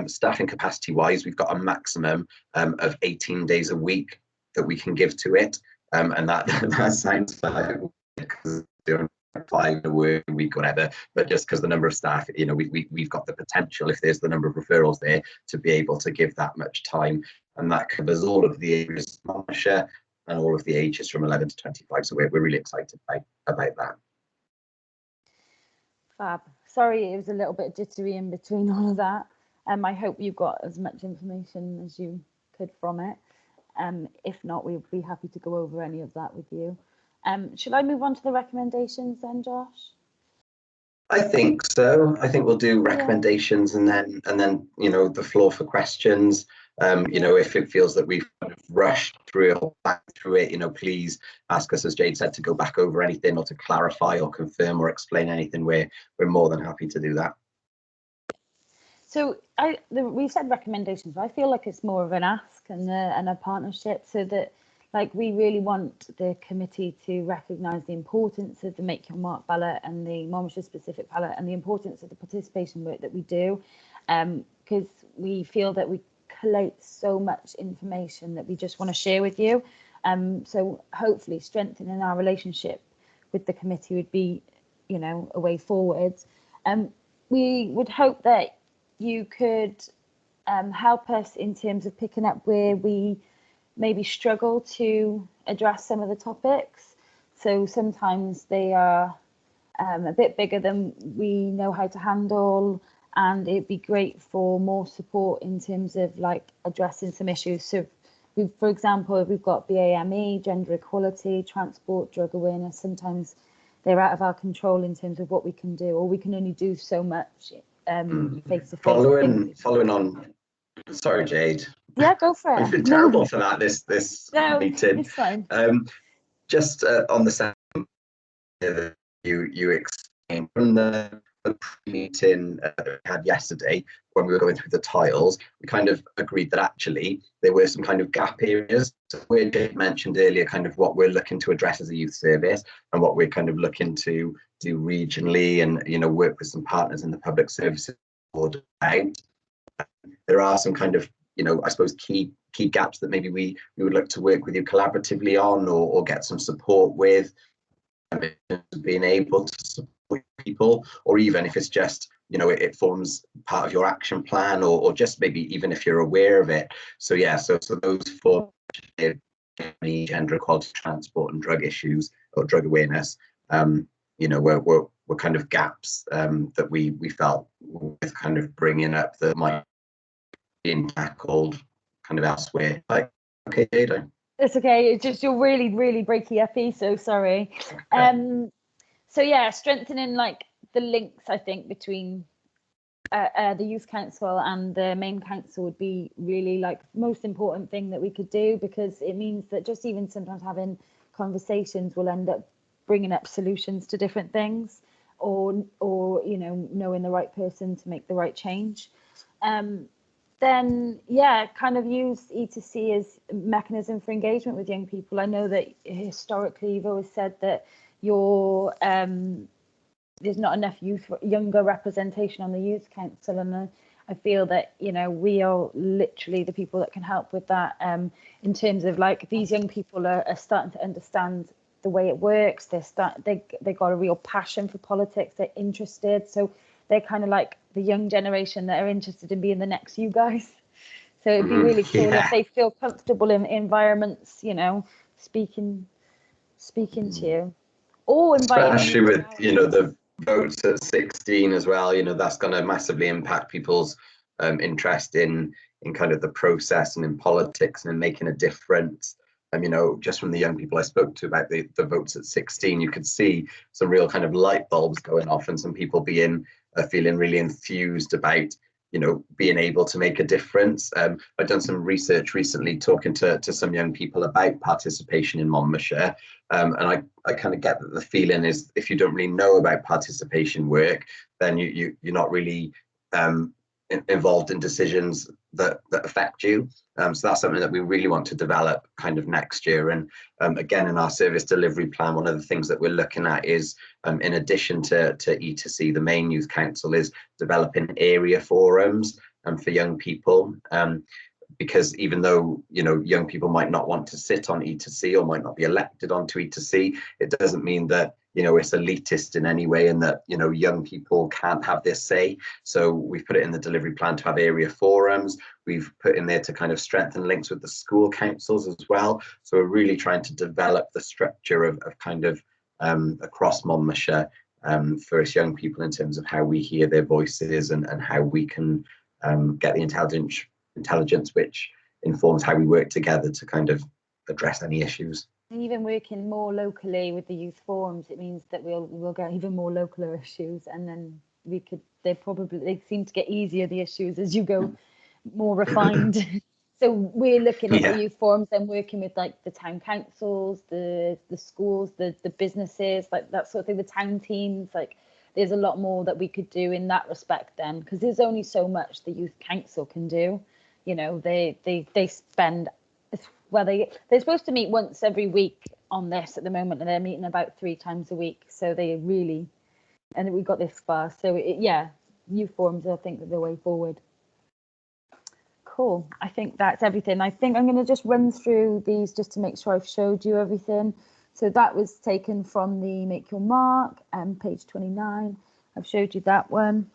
Staffing capacity wise, we've got a maximum of 18 days a week that we can give to it, and that sounds like because doing 5 a week, whatever, but just because the number of staff, you know, we've got the potential, if there's the number of referrals there, to be able to give that much time, and that covers all of the areas of Monmouthshire and all of the ages from 11 to 25. So we're really excited about that. Fab. Sorry, it was a little bit jittery in between all of that. I hope you got as much information as you could from it. If not, we'll be happy to go over any of that with you. Should I move on to the recommendations then, Josh? I think so. I think we'll do recommendations, and then you know, the floor for questions. You know, if it feels that we've kind of rushed through it or back through it, you know, please ask us, as Jade said, to go back over anything or to clarify or confirm or explain anything. We're more than happy to do that. So we said recommendations, but I feel like it's more of an ask and a partnership, so that like we really want the committee to recognise the importance of the Make Your Mark ballot and the Monmouthshire specific ballot, and the importance of the participation work that we do, because we feel that we collate so much information that we just want to share with you. So hopefully strengthening our relationship with the committee would be, you know, a way forward. We would hope that you could help us in terms of picking up where we maybe struggle to address some of the topics. So sometimes they are a bit bigger than we know how to handle, and it'd be great for more support in terms of like addressing some issues. So for example, we've got BAME, gender equality, transport, drug awareness. Sometimes they're out of our control in terms of what we can do, or we can only do so much face to face. Following on, sorry, Jade. Yeah, go for it. I've been terrible for that this meeting. It's fine. Just on the same, you explained from the meeting we had yesterday, when we were going through the tiles, we kind of agreed that actually there were some kind of gap areas. So we mentioned earlier kind of what we're looking to address as a youth service, and what we're kind of looking to do regionally, and you know, work with some partners in the public services board out. There are some kind of, you know, I suppose key gaps that maybe we would look to work with you collaboratively on, or get some support with, being able to support people, or even if it's just, you know, it forms part of your action plan, or just maybe even if you're aware of it. So yeah, so those 4, gender equality, transport and drug issues, or drug awareness, you know, were kind of gaps that we felt with kind of bringing up that might be tackled kind of elsewhere. Like, okay, Jada. It's okay. It's just you're really, really breaky uppy. So sorry. Okay. So yeah, strengthening like the links, I think, between the youth council and the main council would be really like the most important thing that we could do, because it means that just even sometimes having conversations will end up bringing up solutions to different things, or you know, knowing the right person to make the right change. Then yeah, kind of use E2C as a mechanism for engagement with young people. I know that historically you've always said that there's not enough younger representation on the youth council, and I feel that, you know, we are literally the people that can help with that, in terms of like these young people are starting to understand the way it works. They got a real passion for politics. They're interested, so they're kind of like the young generation that are interested in being the next you guys. So it'd be really cool if they feel comfortable in environments, you know, speaking to you, or inviting, especially with, you know, the votes at 16 as well. You know, that's going to massively impact people's interest in kind of the process and in politics and in making a difference. You know, just from the young people I spoke to about the votes at 16, you could see some real kind of light bulbs going off, and some people being feeling really enthused about, you know, being able to make a difference. I've done some research recently talking to some young people about participation in Monmouthshire, and I kind of get that the feeling is, if you don't really know about participation work, then you're not really involved in decisions that affect you. So that's something that we really want to develop kind of next year. And again, in our service delivery plan, one of the things that we're looking at is, in addition to E2C, the main youth council is developing area forums for young people. Because even though, you know, young people might not want to sit on E2C or might not be elected onto E2C, it doesn't mean that, you know, it's elitist in any way and that, you know, young people can't have their say. So we've put it in the delivery plan to have area forums. We've put in there to kind of strengthen links with the school councils as well. So we're really trying to develop the structure of kind of across Monmouthshire for us young people in terms of how we hear their voices and how we can get the intelligence which informs how we work together to kind of address any issues. Even working more locally with the youth forums, it means that we'll get even more local issues, and then they seem to get easier, the issues, as you go more refined. So we're looking at the youth forums and working with like the town councils, the schools, the businesses, like that sort of thing, the town teams. Like there's a lot more that we could do in that respect then, because there's only so much the youth council can do. You know, they spend, well, they're supposed to meet once every week on this at the moment, and they're meeting about 3 times a week. So they really, and we got this far. So youth forums, I think, are the way forward. Cool. I think that's everything. I think I'm going to just run through these just to make sure I've showed you everything. So that was taken from the Make Your Mark, page 29. I've showed you that one.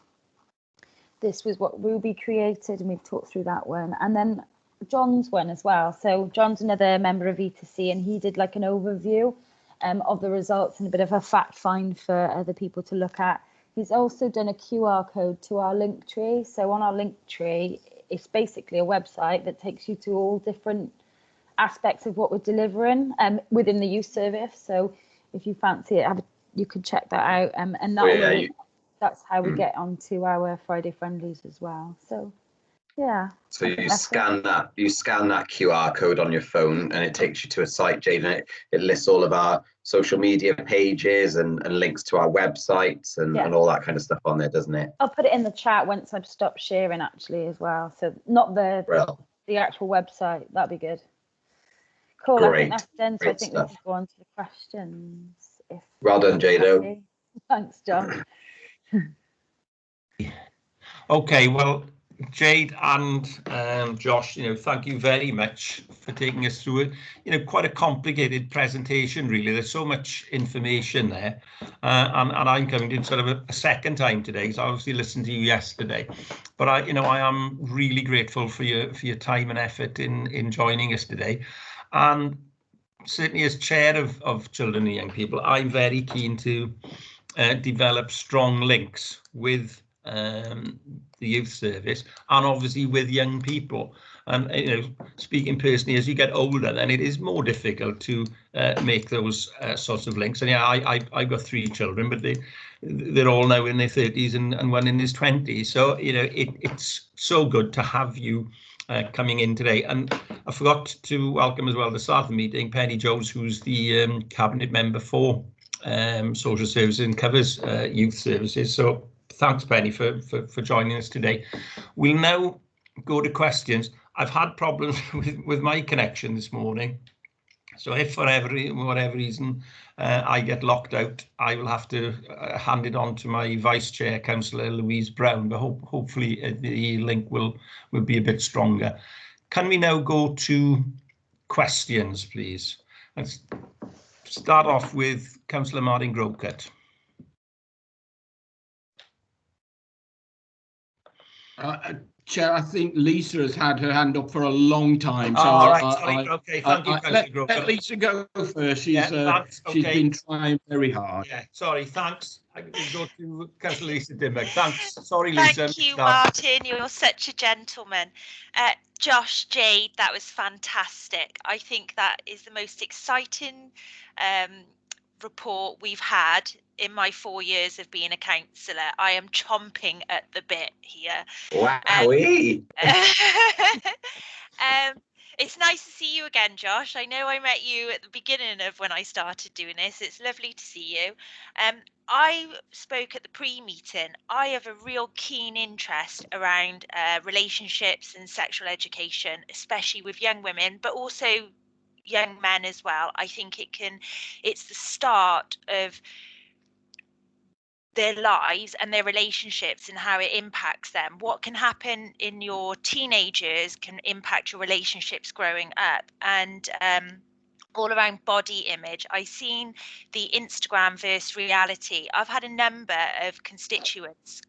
This was what Ruby created, and we've talked through that one. And then John's one as well. So John's another member of E2C, and he did like an overview of the results and a bit of a fact find for other people to look at. He's also done a QR code to our link tree. So on our link tree, it's basically a website that takes you to all different aspects of what we're delivering within the youth service. So if you fancy it, you could check that out. And that's how we get onto our Friday Friendlies as well. So yeah. So you scan that QR code on your phone, and it takes you to a site, Jade, and it lists all of our social media pages and links to our websites and all that kind of stuff on there, doesn't it? I'll put it in the chat once I've stopped sharing actually as well. So not the actual website. That'd be good. Cool. Great. I think that's done. So I think we can go on to the questions. Well done, Jado. Thanks, John. Okay, well, Jade and Josh, thank you very much for taking us through it. Quite a complicated presentation, really. There's so much information there, and I'm coming in sort of a second time today, so I obviously listened to you yesterday. But I am really grateful for your time and effort in joining us today, and certainly as chair of Children and Young People, I'm very keen to develop strong links with the youth service and obviously with young people. And speaking personally, as you get older, then it is more difficult to make those sorts of links. And I've got 3 children, but they're all now in their 30s and one in his 20s. So it's so good to have you coming in today. And I forgot to welcome as well the start of the meeting, Penny Jones, who's the cabinet member for social services and covers youth services. So thanks, Penny, for joining us today. We'll now go to questions. I've had problems with my connection this morning, so if for whatever reason I get locked out, I will have to hand it on to my vice chair, Councillor Louise Brown, but hopefully the link will be a bit stronger. Can we now go to questions, please? Let's start off with Councillor Martin Grocott. Chair, I think Lisa has had her hand up for a long time. So sorry. Okay, thank you, Councillor let Lisa go first. She's been trying very hard. Yeah, sorry, thanks. I can go to Councillor Lisa Dimmock. Thanks. Sorry, Lisa. Thank you, Martin. You're such a gentleman. Josh, Jade, that was fantastic. I think that is the most exciting report we've had in my 4 years of being a councillor. I am chomping at the bit here. Wowee! It's nice to see you again, Josh. I know I met you at the beginning of when I started doing this. It's lovely to see you. I spoke at the pre-meeting. I have a real keen interest around relationships and sexual education, especially with young women, but also young men as well. I think it's the start of their lives and their relationships and how it impacts them. What can happen in your teenagers can impact your relationships growing up. And all around body image, I've seen the Instagram versus reality. I've had a number of constituents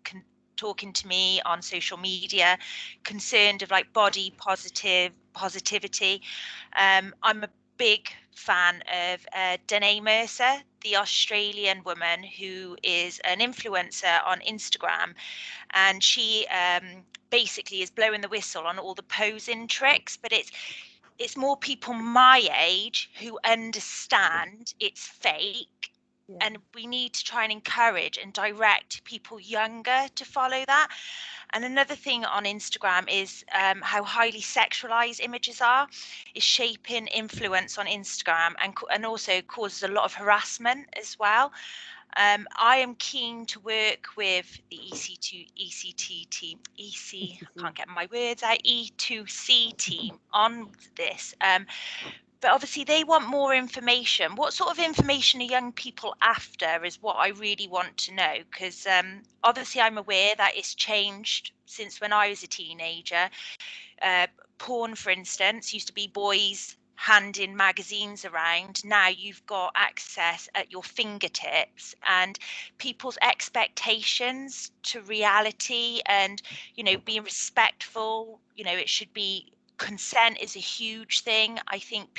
talking to me on social media, concerned of like body positivity. I'm a big fan of Danae Mercer, the Australian woman who is an influencer on Instagram, and she basically is blowing the whistle on all the posing tricks, but it's more people my age who understand it's fake. Yeah. And we need to try and encourage and direct people younger to follow that. And another thing on Instagram is how highly sexualized images are, is shaping influence on Instagram and also causes a lot of harassment as well. I am keen to work with the ECT team, I can't get my words out, E2C team on this. But obviously they want more information. What sort of information are young people after is what I really want to know, because obviously I'm aware that it's changed since when I was a teenager. Porn, for instance, used to be boys handing magazines around. Now you've got access at your fingertips, and people's expectations to reality and, you know, being respectful, you know, it should be, consent is a huge thing. I think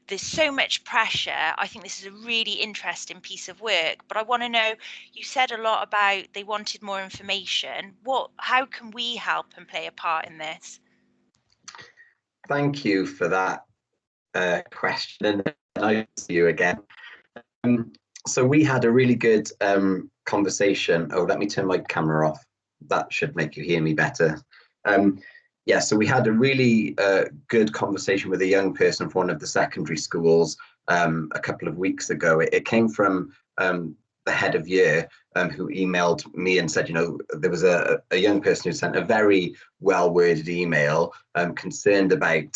there's so much pressure. I think this is a really interesting piece of work, but I want to know, you said a lot about they wanted more information. How can we help and play a part in this? Thank you for that question, and nice to see you again. So we had a really good conversation. Oh, let me turn my camera off. That should make you hear me better. Yeah, so we had a really good conversation with a young person from one of the secondary schools a couple of weeks ago. It came from the head of year who emailed me and said, you know, there was a young person who sent a very well-worded email concerned about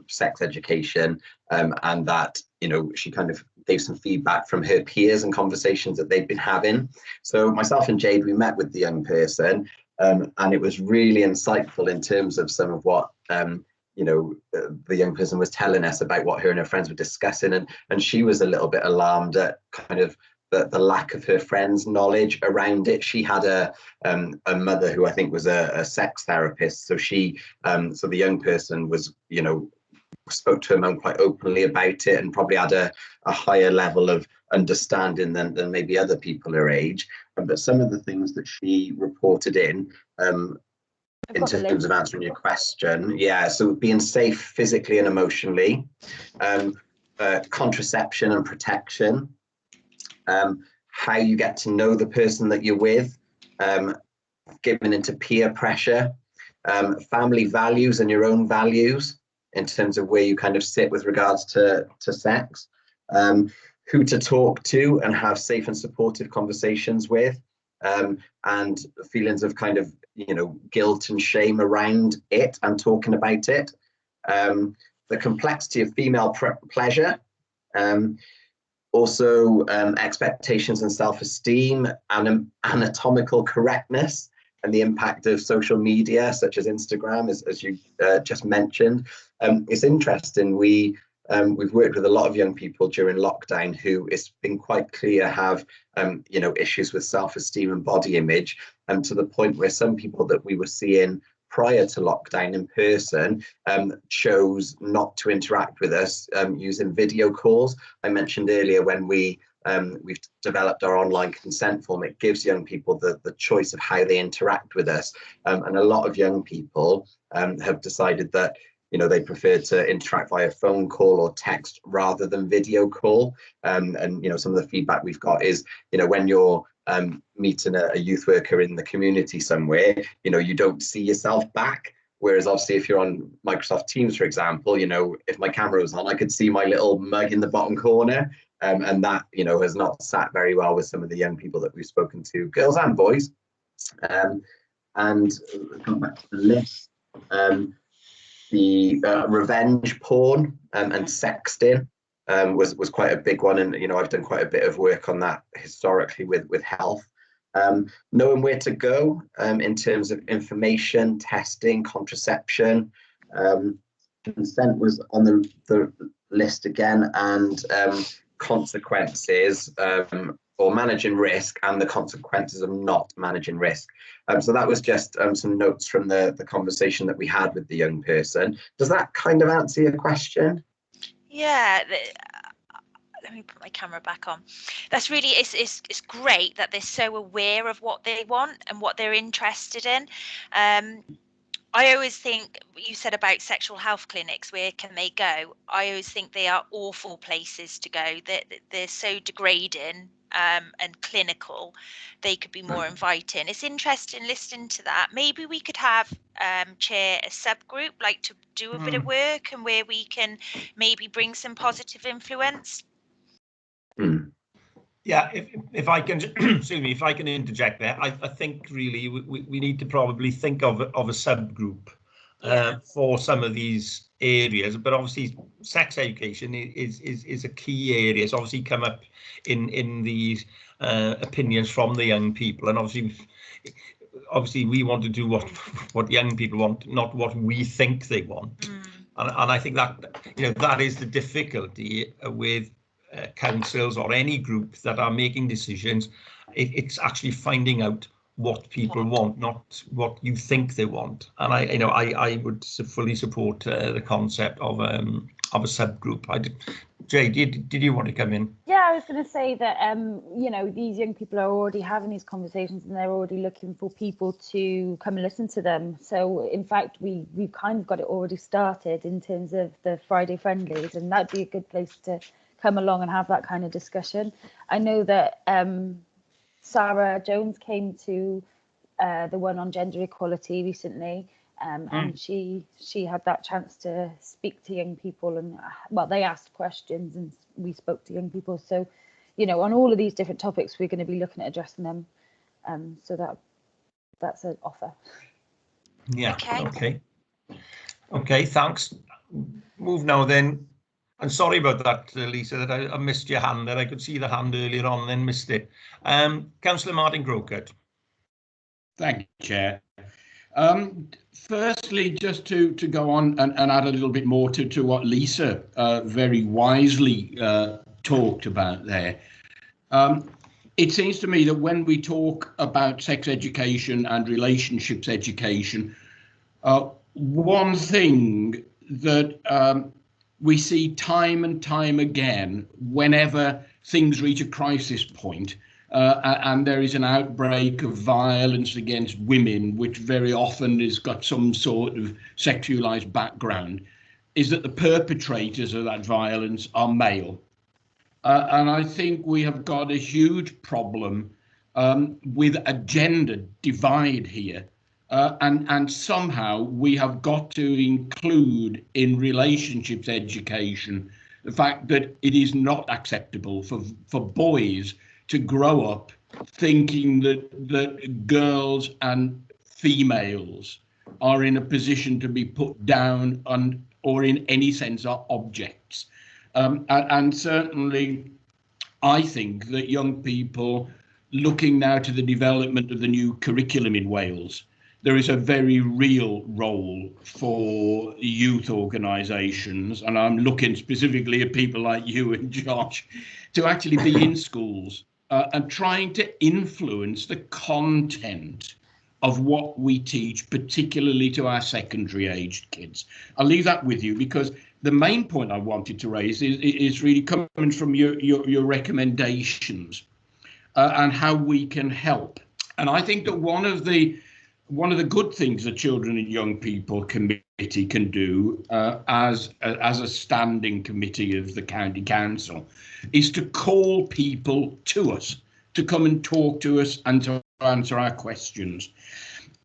sex education, and that, you know, she kind of gave some feedback from her peers and conversations that they'd been having. So myself and Jade, we met with the young person, and it was really insightful in terms of some of what you know, the young person was telling us about what her and her friends were discussing, and she was a little bit alarmed at kind of the lack of her friends' knowledge around it. She had a mother who I think was a sex therapist, so so the young person was, you know, spoke to her mum quite openly about it and probably had a higher level of understanding than maybe other people her age. But some of the things that she reported in terms of answering your question, yeah, so being safe physically and emotionally, contraception and protection, how you get to know the person that you're with, giving into peer pressure, family values and your own values in terms of where you kind of sit with regards to sex, who to talk to and have safe and supportive conversations with, and feelings of kind of, you know, guilt and shame around it and talking about it, the complexity of female pleasure, also expectations and self-esteem and anatomical correctness and the impact of social media such as Instagram, as you just mentioned. It's interesting, we've worked with a lot of young people during lockdown who, it's been quite clear, have you know, issues with self-esteem and body image, and to the point where some people that we were seeing prior to lockdown in person chose not to interact with us using video calls. I mentioned earlier when we've developed our online consent form, it gives young people the choice of how they interact with us, and a lot of young people have decided that, you know, they prefer to interact via phone call or text rather than video call. And you know, some of the feedback we've got is, you know, when you're meeting a youth worker in the community somewhere, you know, you don't see yourself back Whereas obviously if you're on Microsoft Teams, for example, you know, if my camera was on, I could see my little mug in the bottom corner. And that, you know, has not sat very well with some of the young people that we've spoken to, girls and boys. And come back to the list, the revenge porn and sexting was quite a big one. And, you know, I've done quite a bit of work on that historically with health. Knowing where to go in terms of information, testing, contraception. Consent was on the list again, and consequences, or managing risk and the consequences of not managing risk. So that was just some notes from the conversation that we had with the young person. Does that kind of answer your question? Yeah. Let me put my camera back on. That's really, it's great that they're so aware of what they want and what they're interested in. I always think, you said about sexual health clinics, where can they go? I always think they are awful places to go. They're so degrading and clinical. They could be more inviting. It's interesting listening to that. Maybe we could have chair a subgroup, like to do a bit of work, and where we can maybe bring some positive influence. Yeah, if I can, excuse me, if I can interject there, I think really we need to probably think of a subgroup for some of these areas. But obviously, sex education is a key area. It's obviously come up in these opinions from the young people, and obviously we want to do what young people want, not what we think they want. And I think that, you know, that is the difficulty with councils or any group that are making decisions. It's actually finding out what people want, not what you think they want. And I would fully support the concept of a subgroup. Jay, did you want to come in? Yeah, I was going to say that you know, these young people are already having these conversations, and they're already looking for people to come and listen to them. So in fact, we've kind of got it already started in terms of the Friday Friendlies, and that'd be a good place to come along and have that kind of discussion. I know that Sarah Jones came to the one on gender equality recently, and she had that chance to speak to young people, and well, they asked questions and we spoke to young people. So, you know, on all of these different topics, we're going to be looking at addressing them. So that's an offer. Yeah. Okay. Thanks. Move now then. I'm sorry about that, Lisa, that I missed your hand there. I could see the hand earlier on and then missed it. Councillor Martin Grocott. Thank you, Chair. Firstly, just to go on and add a little bit more to what Lisa very wisely talked about there. It seems to me that when we talk about sex education and relationships education, one thing that we see time and time again whenever things reach a crisis point, and there is an outbreak of violence against women, which very often has got some sort of sexualized background, is that the perpetrators of that violence are male. And I think we have got a huge problem with a gender divide here. And somehow we have got to include in relationships education the fact that it is not acceptable for boys to grow up thinking that girls and females are in a position to be put down or in any sense are objects. And certainly I think that young people looking now to the development of the new curriculum in Wales, there is a very real role for youth organisations, and I'm looking specifically at people like you and Josh, to actually be in schools and trying to influence the content of what we teach, particularly to our secondary aged kids. I'll leave that with you, because the main point I wanted to raise is really coming from your recommendations and how we can help. And I think that one of the good things the Children and Young People Committee can do as a standing committee of the County Council is to call people to us, to come and talk to us and to answer our questions.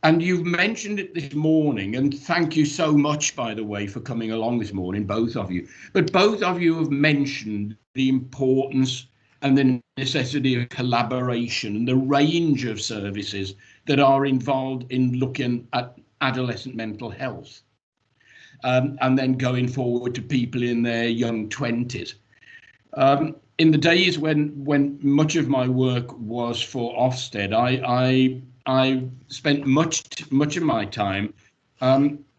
And you've mentioned it this morning, and thank you so much, by the way, for coming along this morning, both of you. But both of you have mentioned the importance and the necessity of collaboration and the range of services that are involved in looking at adolescent mental health, and then going forward to people in their young 20s. In the days when much of my work was for Ofsted, I spent much of my time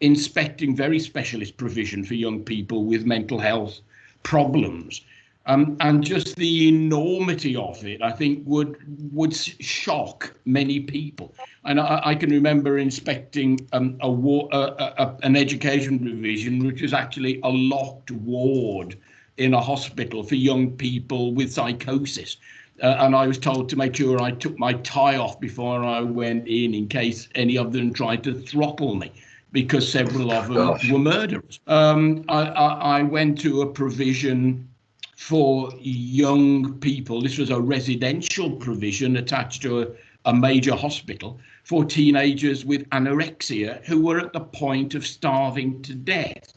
inspecting very specialist provision for young people with mental health problems, and just the enormity of it, I think, would shock many people. And I can remember inspecting an education provision which was actually a locked ward in a hospital for young people with psychosis. And I was told to make sure I took my tie off before I went in case any of them tried to throttle me, because several of them were murderers. I went to a provision for young people. This was a residential provision attached to a major hospital for teenagers with anorexia who were at the point of starving to death.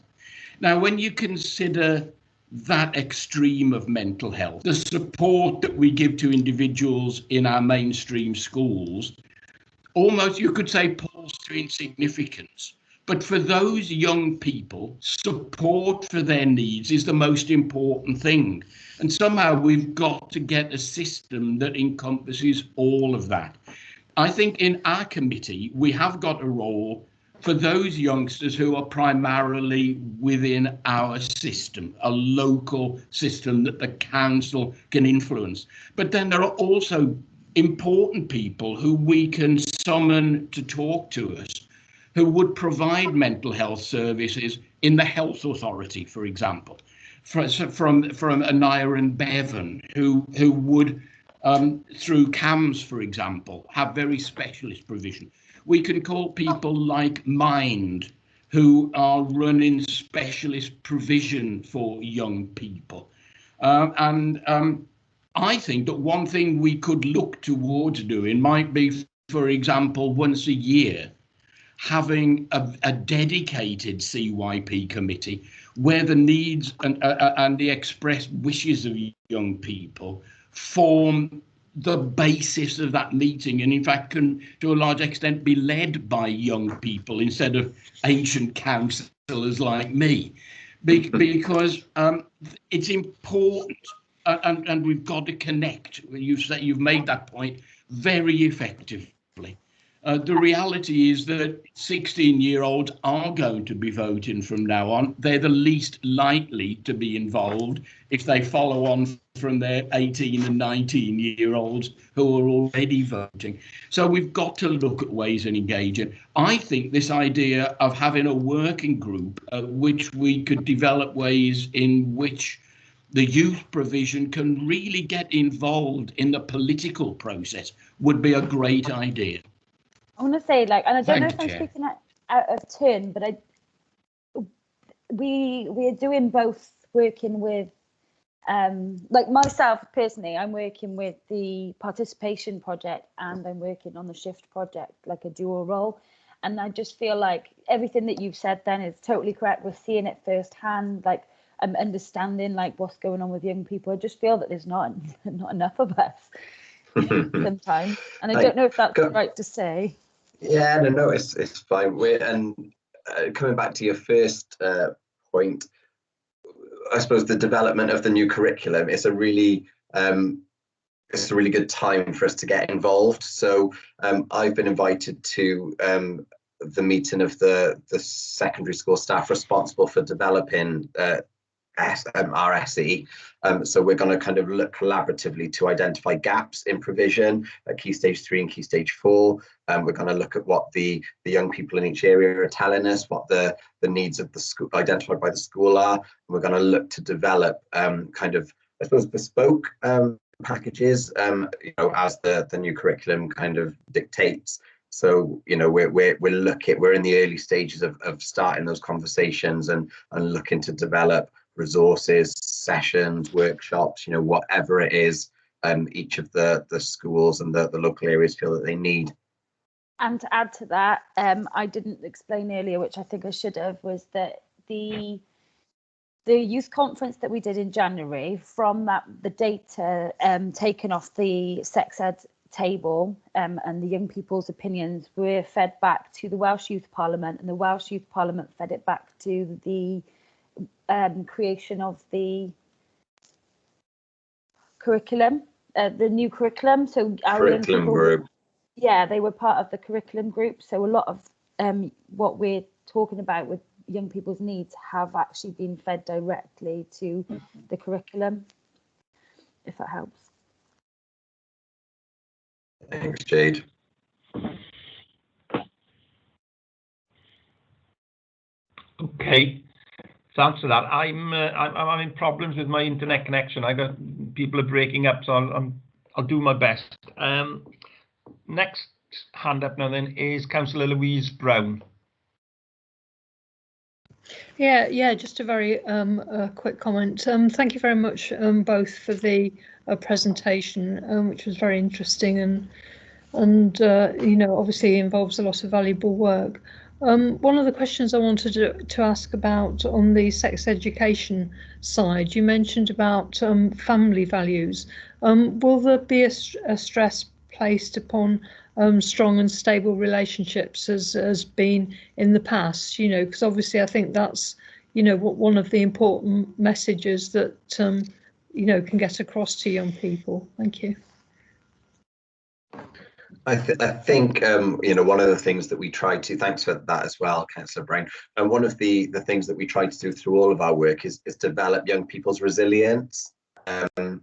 Now, when you consider that extreme of mental health, the support that we give to individuals in our mainstream schools, almost you could say pales to insignificance. But for those young people, support for their needs is the most important thing. And somehow we've got to get a system that encompasses all of that. I think in our committee, we have got a role for those youngsters who are primarily within our system, a local system that the council can influence. But then there are also important people who we can summon to talk to us, who would provide mental health services in the health authority, for example, from Anaya and Bevan, who would, through CAMS, for example, have very specialist provision. We can call people like Mind, who are running specialist provision for young people. I think that one thing we could look towards doing might be, for example, once a year, having a dedicated CYP committee where the needs and the expressed wishes of young people form the basis of that meeting, and in fact can to a large extent be led by young people instead of ancient councillors like me, because it's important, and we've got to connect. You've made that point very effectively. The reality is that 16-year-olds are going to be voting from now on. They're the least likely to be involved if they follow on from their 18 and 19-year-olds who are already voting. So we've got to look at ways of engaging. I think this idea of having a working group which we could develop ways in which the youth provision can really get involved in the political process would be a great idea. I want to say, like, and I don't know if I'm speaking out of turn, but we're doing both, working with, like myself personally, I'm working with the participation project and I'm working on the shift project, like a dual role. And I just feel like everything that you've said then is totally correct. We're seeing it firsthand, like I'm understanding like what's going on with young people. I just feel that there's not enough of us sometimes. And I don't know if that's right to say. Yeah, no, it's fine. Coming back to your first point, I suppose the development of the new curriculum is a really good time for us to get involved. So I've been invited to the meeting of the secondary school staff responsible for developing our SE. So we're going to kind of look collaboratively to identify gaps in provision at Key Stage 3 and Key Stage 4. We're going to look at what the young people in each area are telling us, what the needs of the school identified by the school are. And we're going to look to develop kind of, I suppose, bespoke packages, as the new curriculum kind of dictates. So, we're in the early stages of starting those conversations and looking to develop resources, sessions, workshops, whatever it is, each of the schools and the local areas feel that they need. And to add to that, I didn't explain earlier, which I think I should have, was that the youth conference that we did in January, from that, the data taken off the sex ed table and the young people's opinions were fed back to the Welsh Youth Parliament, and the Welsh Youth Parliament fed it back to the creation of the curriculum, the new curriculum. So our young Curriculum people, group. yeah, they were part of the curriculum group. So a lot of what we're talking about with young people's needs have actually been fed directly to the curriculum, if that helps. Thanks, Jade. Okay, thanks for that. I'm having problems with my internet connection. People are breaking up, so I'll do my best. Next hand up now then is Councillor Louise Brown. Yeah, just a very quick comment. Thank you very much both for the presentation, which was very interesting and you know, obviously involves a lot of valuable work. One of the questions I wanted to ask about on the sex education side, you mentioned about family values. Will there be a stress placed upon strong and stable relationships as been in the past? You know, because obviously I think that's, you know, one of the important messages that you know, can get across to young people. Thank you. I think you know, one of the things that we try to, thanks for that as well, Councillor Brown, and one of the things that we try to do through all of our work is develop young people's resilience, and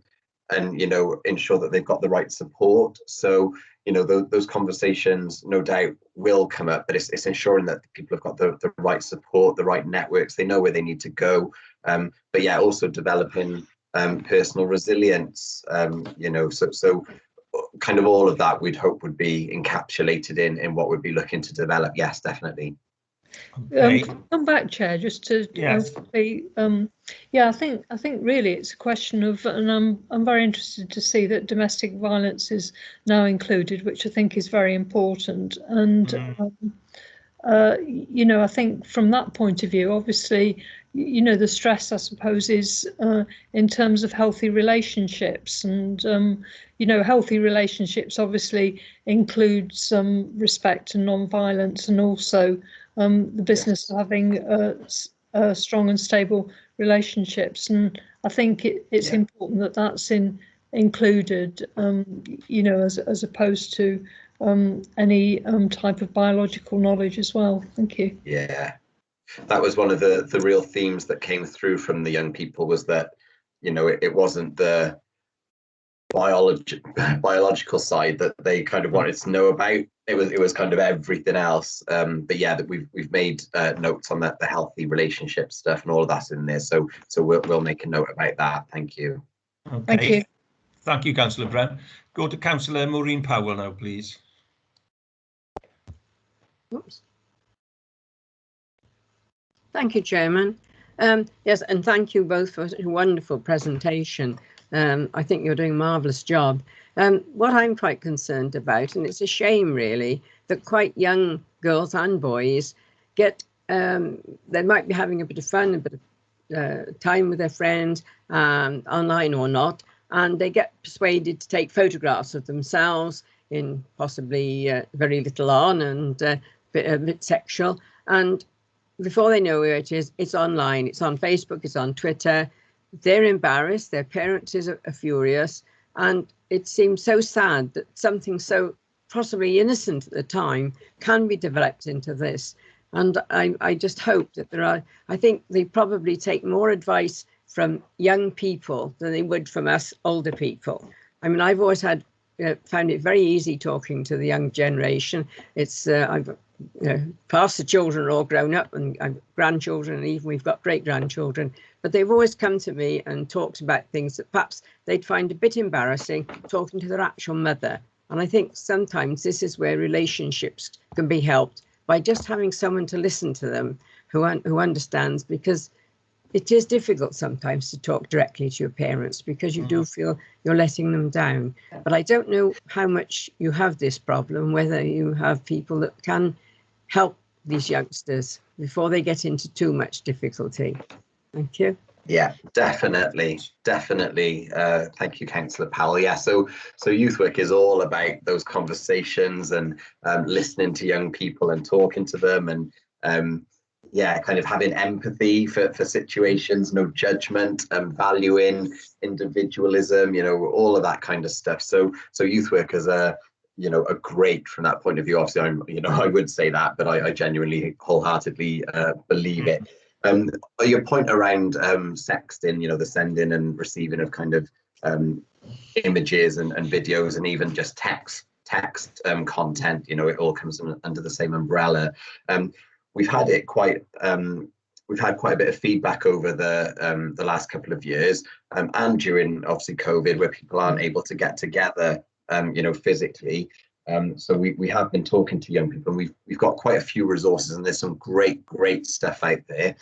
you know, ensure that they've got the right support. So you know, those conversations no doubt will come up, but it's ensuring that people have got the right support, the right networks, they know where they need to go, but yeah, also developing personal resilience, you know, so kind of all of that we'd hope would be encapsulated in what we'd be looking to develop. Yes, definitely. Okay. Come back, Chair, just to Yes. yeah, I think really it's a question of, and I'm very interested to see that domestic violence is now included, which I think is very important. And you know, I think from that point of view, obviously, you know, the stress, I suppose, is in terms of healthy relationships, and you know, healthy relationships obviously include some respect and non-violence, and also the business of having strong and stable relationships. And I think it's important that that's included, you know, as opposed to any type of biological knowledge as well. Thank you. Yeah, that was one of the real themes that came through from the young people, was that, you know, it wasn't the biological side that they kind of wanted to know about. It was kind of everything else. But yeah, that we've made notes on that, the healthy relationship stuff and all of that's in there. So we'll make a note about that. Thank you. Okay. Thank you. Thank you, Councillor Brown. Go to Councillor Maureen Powell now, please. Oops. Thank you, Chairman. Yes, and thank you both for a wonderful presentation. I think you're doing a marvellous job. What I'm quite concerned about, and it's a shame really, that quite young girls and boys get, they might be having a bit of fun, a bit of time with their friends, online or not, and they get persuaded to take photographs of themselves in possibly very little on and a bit sexual, and before they know where it is, it's online, it's on Facebook, it's on Twitter. They're embarrassed, their parents are furious, and it seems so sad that something so possibly innocent at the time can be developed into this. And I just hope that I think they probably take more advice from young people than they would from us older people. I mean, I've always found it very easy talking to the young generation. It's I've past the children are all grown up, and I've grandchildren, and even we've got great grandchildren, but they've always come to me and talked about things that perhaps they'd find a bit embarrassing talking to their actual mother. And I think sometimes this is where relationships can be helped by just having someone to listen to them who understands, because it is difficult sometimes to talk directly to your parents because you do feel you're letting them down. But I don't know how much you have this problem, whether you have people that can help these youngsters before they get into too much difficulty. Thank you. Yeah, definitely. Thank you, Councillor Powell. Yeah, so youth work is all about those conversations and listening to young people and talking to them, and yeah, kind of having empathy for situations, no judgment, valuing individualism, you know, all of that kind of stuff. So youth workers are, you know, are great from that point of view. Obviously, I would say that, but I genuinely wholeheartedly believe it. Your point around sexting, you know, the sending and receiving of kind of images and videos, and even just text content, you know, it all comes under the same umbrella. We've had quite a bit of feedback over the last couple of years, and during obviously COVID, where people aren't able to get together, you know, physically. So we have been talking to young people, and we've got quite a few resources, and there's some great stuff out there.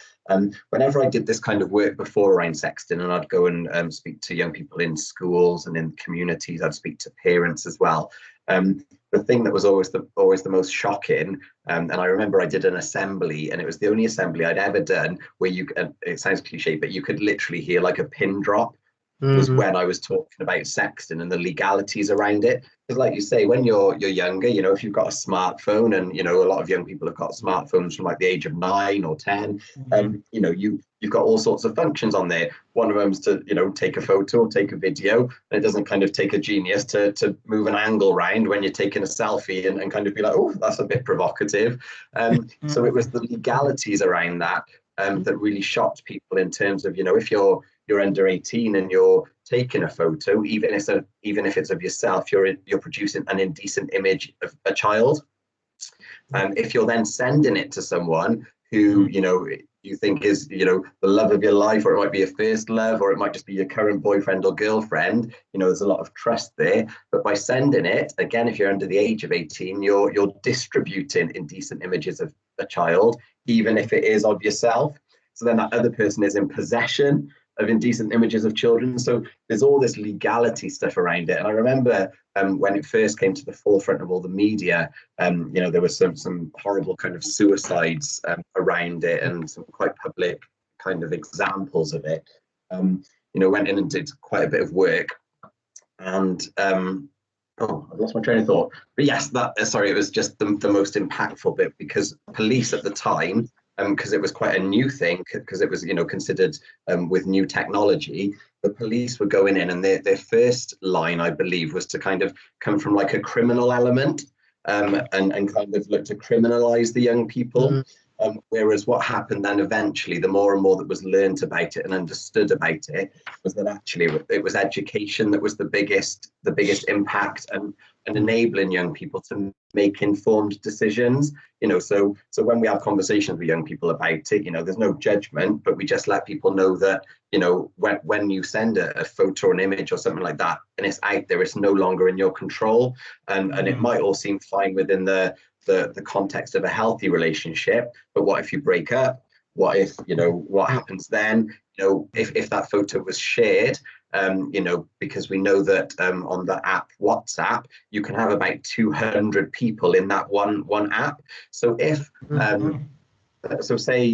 Whenever I did this kind of work before around sexting, and I'd go and speak to young people in schools and in communities, I'd speak to parents as well. The thing that was always the most shocking, and I remember I did an assembly, and it was the only assembly I'd ever done where it sounds cliche, but you could literally hear like a pin drop. Was when I was talking about sexting and the legalities around it. Because like you say, when you're younger, you know, if you've got a smartphone, and, you know, a lot of young people have got smartphones from like the age of 9 or 10, you know, you've got all sorts of functions on there. One of them is to, you know, take a photo or take a video, and it doesn't kind of take a genius to move an angle round when you're taking a selfie and kind of be like, oh, that's a bit provocative. So it was the legalities around that that really shocked people, in terms of, you know, if you're under 18 and you're taking a photo, even if it's of yourself, you're producing an indecent image of a child. If you're then sending it to someone who, you know, you think is, you know, the love of your life, or it might be your first love, or it might just be your current boyfriend or girlfriend, you know, there's a lot of trust there. But by sending it, again, if you're under the age of 18, you're distributing indecent images of a child, even if it is of yourself. So then that other person is in possession of indecent images of children. So there's all this legality stuff around it. And I remember when it first came to the forefront of all the media, you know, there was some horrible kind of suicides around it, and some quite public kind of examples of it. You know, went in and did quite a bit of work, and oh, I've lost my train of thought. But yes, it was just the most impactful bit, because police at the time, because it was quite a new thing, because it was, you know, considered with new technology, the police were going in, and their first line, I believe, was to kind of come from like a criminal element, and kind of look to criminalize the young people. Whereas what happened then eventually, the more and more that was learned about it and understood about it, was that actually it was education that was the biggest impact, and enabling young people to make informed decisions. You know, so when we have conversations with young people about it, you know, there's no judgment, but we just let people know that, you know, when you send a photo or an image or something like that, and it's out there, it's no longer in your control, and it might all seem fine within the context of a healthy relationship, but what if you break up? What if, you know, what happens then? You know, if that photo was shared, you know, because we know that on the app WhatsApp, you can have about 200 people in that one app. So if so say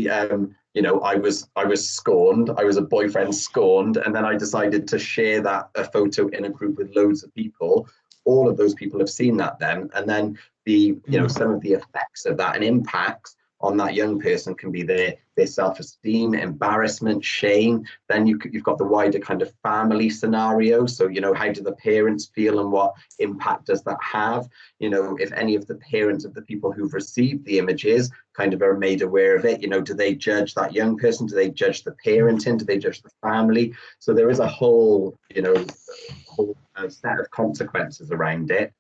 you know, I was scorned, I was a boyfriend scorned, and then I decided to share a photo in a group with loads of people. All of those people have seen that then, and then you know, some of the effects of that and impacts on that young person can be their self-esteem, embarrassment, shame. Then you've got the wider kind of family scenario. So, you know, how do the parents feel, and what impact does that have? You know, if any of the parents of the people who've received the images kind of are made aware of it, you know, do they judge that young person? Do they judge the parenting? Do they judge the family? So there is a whole, you know, set of consequences around it.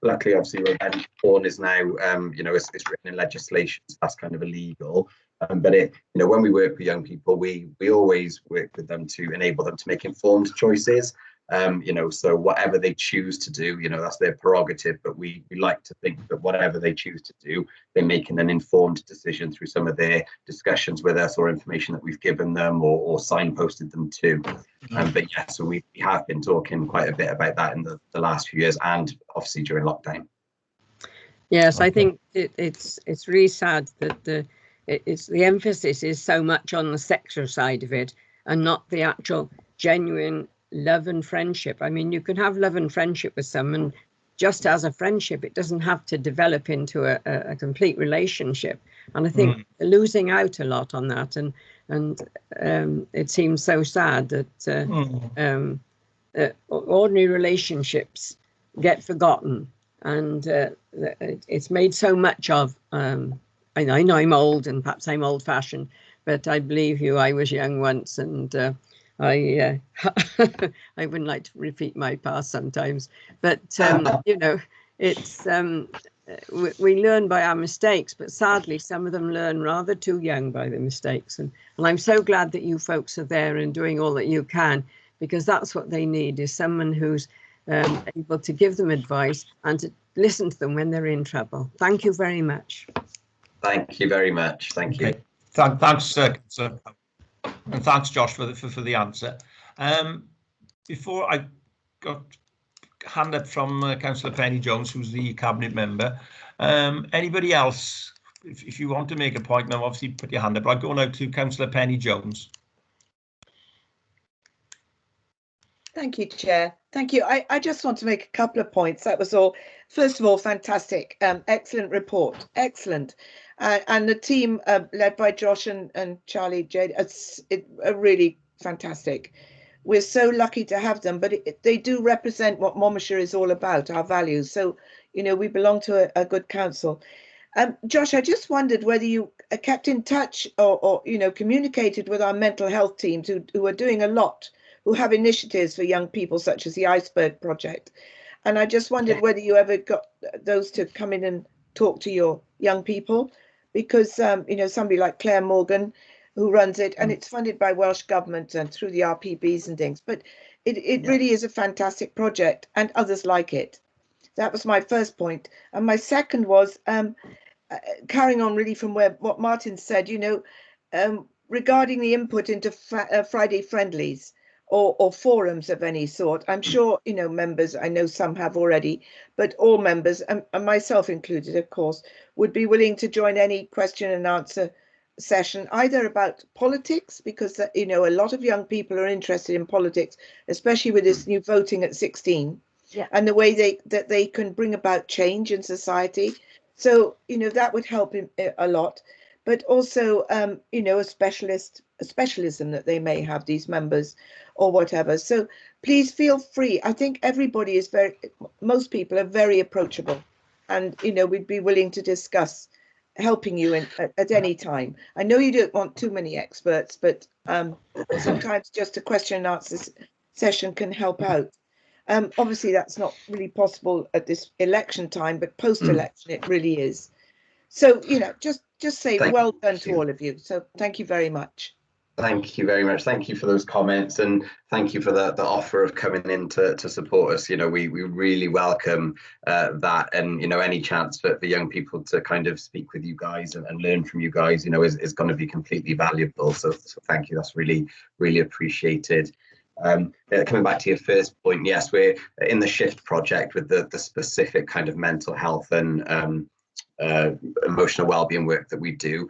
Luckily, obviously, revenge porn is now, you know, it's written in legislation, so that's kind of illegal. But you know, when we work with young people, we always work with them to enable them to make informed choices. You know, so whatever they choose to do, you know, that's their prerogative, but we like to think that whatever they choose to do, they're making an informed decision through some of their discussions with us or information that we've given them or signposted them to. But yeah, so we have been talking quite a bit about that in the last few years, and obviously during lockdown. Yes, Okay. I think it's really sad that the emphasis is so much on the sexual side of it and not the actual genuine love and friendship. I mean, you can have love and friendship with someone just as a friendship. It doesn't have to develop into a complete relationship. And I think they're losing out a lot on that. And it seems so sad that ordinary relationships get forgotten. And it's made so much of. I know I'm old and perhaps I'm old-fashioned, but I believe you, I was young once, and I wouldn't like to repeat my past sometimes. But you know, it's we learn by our mistakes, but sadly some of them learn rather too young by the mistakes. And I'm so glad that you folks are there and doing all that you can, because that's what they need, is someone who's able to give them advice and to listen to them when they're in trouble. Thank you very much. Thank you very much. Thank you. Thanks, sir. And thanks, Josh, for the answer. Before I got hand up from Councillor Penny Jones, who's the cabinet member. Anybody else, if you want to make a point now, obviously put your hand up. I'll go now to Councillor Penny Jones. Thank you, Chair. Thank you. I just want to make a couple of points. That was all. First of all, fantastic. Excellent report. Excellent. And the team led by Josh and Charlie Jade, it's really fantastic. We're so lucky to have them, but they do represent what Monmouthshire is all about, our values. So, you know, we belong to a good council. Josh, I just wondered whether you kept in touch or you know, communicated with our mental health teams who are doing a lot, who have initiatives for young people, such as the Iceberg Project. And I just wondered whether you ever got those to come in and talk to your young people, because, you know, somebody like Claire Morgan, who runs it, and it's funded by Welsh Government and through the RPBs and things, but it really is a fantastic project, and others like it. That was my first point. And my second was, carrying on really from what Martin said, you know, regarding the input into Friday Friendlies, or forums of any sort. I'm sure, you know, members, I know some have already, but all members, and myself included, of course, would be willing to join any question and answer session, either about politics, because, you know, a lot of young people are interested in politics, especially with this new voting at 16, and the way that they can bring about change in society. So, you know, that would help a lot. But also, you know, a specialism that they may have, these members, or whatever. So please feel free. I think everybody is most people are very approachable, and, you know, we'd be willing to discuss helping you at any time. I know you don't want too many experts, but sometimes just a question and answer session can help out. Obviously, that's not really possible at this election time, but post-election, it really is. So, you know, just say well done to all of you. So thank you very much. Thank you very much. Thank you for those comments, and thank you for the offer of coming in to support us. You know, we really welcome that, and, you know, any chance for young people to kind of speak with you guys and learn from you guys, you know, is going to be completely valuable. So thank you. That's really appreciated. Coming back to your first point, yes, we're in the Shift project with the specific kind of mental health and emotional wellbeing work that we do.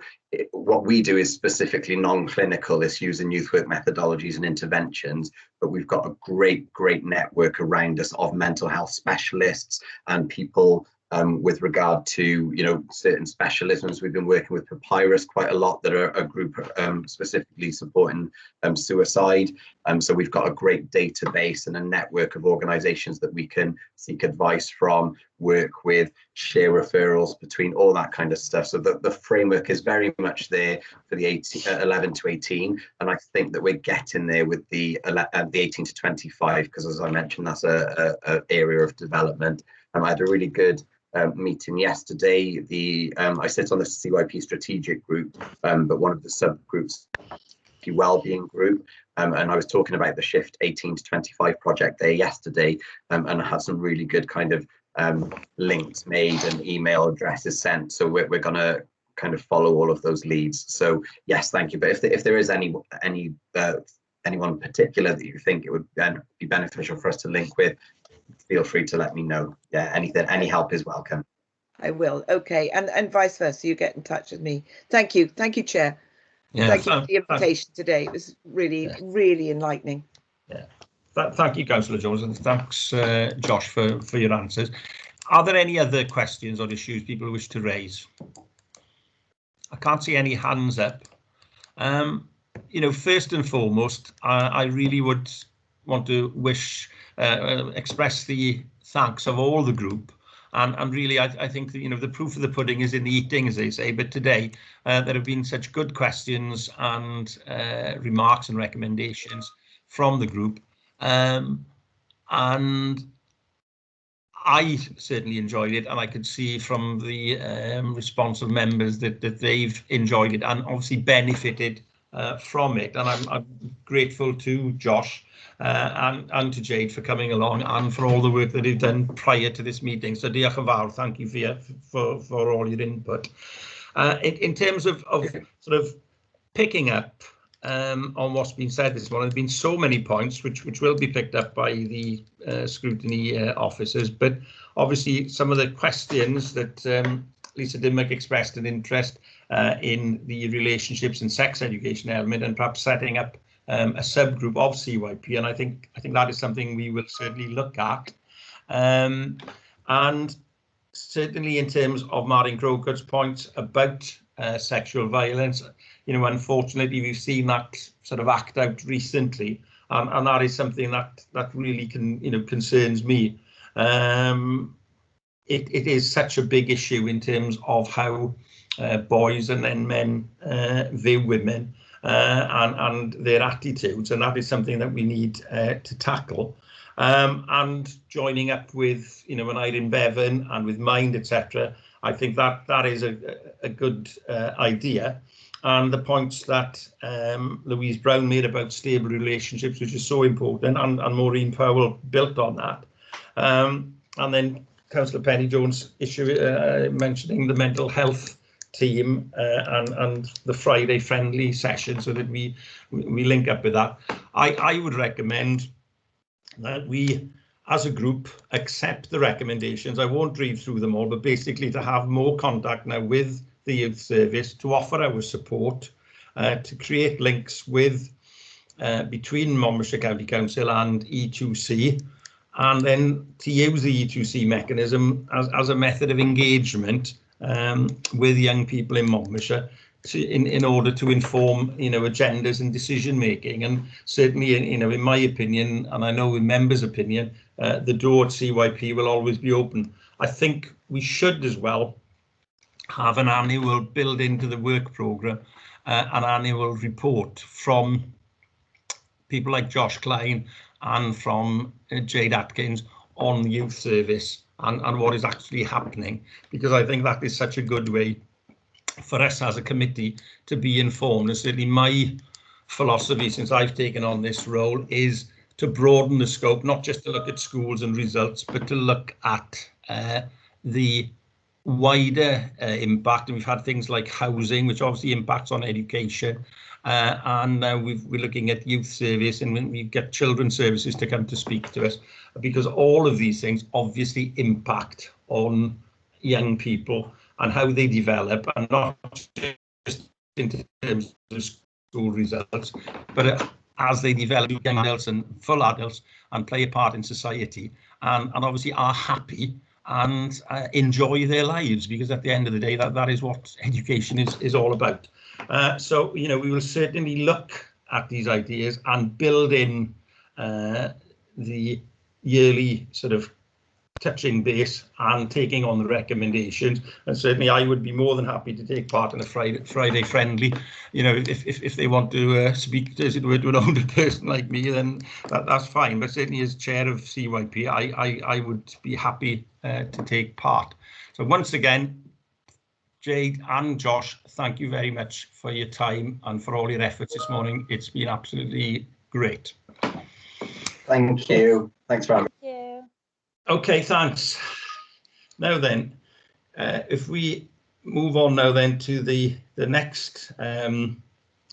What we do is specifically non-clinical. It's using youth work methodologies and interventions, but we've got a great network around us of mental health specialists and people with regard to, you know, certain specialisms. We've been working with Papyrus quite a lot, that are a group specifically supporting suicide. So we've got a great database and a network of organisations that we can seek advice from, work with, share referrals between, all that kind of stuff. So the framework is very much there for the 11 to 18, and I think that we're getting there with the 18 to 25, because, as I mentioned, that's a area of development. I had a really good meeting yesterday. I sit on the CYP strategic group, but one of the subgroups, the wellbeing group, and I was talking about the Shift 18 to 25 project there yesterday, and I had some really good kind of links made and email addresses sent. So we're going to kind of follow all of those leads. So yes, thank you. But if there is anyone particular that you think it would be beneficial for us to link with, feel free to let me know. Yeah, any help is welcome. I will. Okay, and vice versa. You get in touch with me. Thank you, Chair. Yeah, thank you for the invitation today. It was really enlightening. Yeah, thank you, Councillor Jones, and thanks, Josh, for your answers. Are there any other questions or issues people wish to raise? I can't see any hands up. You know, first and foremost, I really would want to express the thanks of all the group. And really, I think that, you know, the proof of the pudding is in the eating, as they say. But today, there have been such good questions and remarks and recommendations from the group. And I certainly enjoyed it, and I could see from the response of members that they've enjoyed it and obviously benefited from it. And I'm grateful to Josh and to Jade for coming along and for all the work that they've done prior to this meeting. So diolch yn fawr, thank you for all your input. In terms of sort of picking up on what's been said this morning, there have been so many points which will be picked up by the scrutiny officers, but obviously some of the questions that Lisa Dimmock expressed an interest in the relationships and sex education element, and perhaps setting up a subgroup of CYP, and I think that is something we will certainly look at. And certainly in terms of Martin Crowcutt's points about sexual violence, you know, unfortunately we've seen that sort of act out recently, and that is something that really concerns me. It is such a big issue in terms of how boys and then men view women and their attitudes, and that is something that we need to tackle. And joining up with, you know, an Irene Bevan and with Mind, etc., I think that is a good idea. And the points that Louise Brown made about stable relationships, which is so important, and Maureen Powell built on that. And then Councillor Penny-Jones mentioning the mental health team and the Friday friendly session, so that we link up with that. I would recommend that we, as a group, accept the recommendations. I won't read through them all, but basically to have more contact now with the youth service, to offer our support, to create links with between Monmouthshire County Council and E2C, and then to use the E2C mechanism as a method of engagement with young people in Monmouthshire, in order to inform, you know, agendas and decision making. And certainly, you know, in my opinion, and I know in members' opinion, the door at CYP will always be open. I think we should as well have an annual build into the work programme, an annual report from people like Josh Klein and from Jade Atkins on the youth service and what is actually happening, because I think that is such a good way for us as a committee to be informed. And certainly my philosophy since I've taken on this role is to broaden the scope, not just to look at schools and results, but to look at the wider impact. And we've had things like housing, which obviously impacts on education, and now we're looking at youth service, and we get children's services to come to speak to us, because all of these things obviously impact on young people and how they develop, and not just in terms of school results, but as they develop young adults and full adults and play a part in society, and obviously are happy and enjoy their lives, because at the end of the day, that is what education is all about. So, you know, we will certainly look at these ideas and build in the yearly sort of touching base and taking on the recommendations. And certainly I would be more than happy to take part in a Friday friendly. You know, if they want to speak, as it were, to an older person like me, then that's fine. But certainly as chair of CYP, I would be happy to take part. So once again, Jade and Josh, thank you very much for your time and for all your efforts this morning. It's been absolutely Great. Thank you. Thanks for having me. Thank you. Okay, thanks. Now then, if we move on now then to the next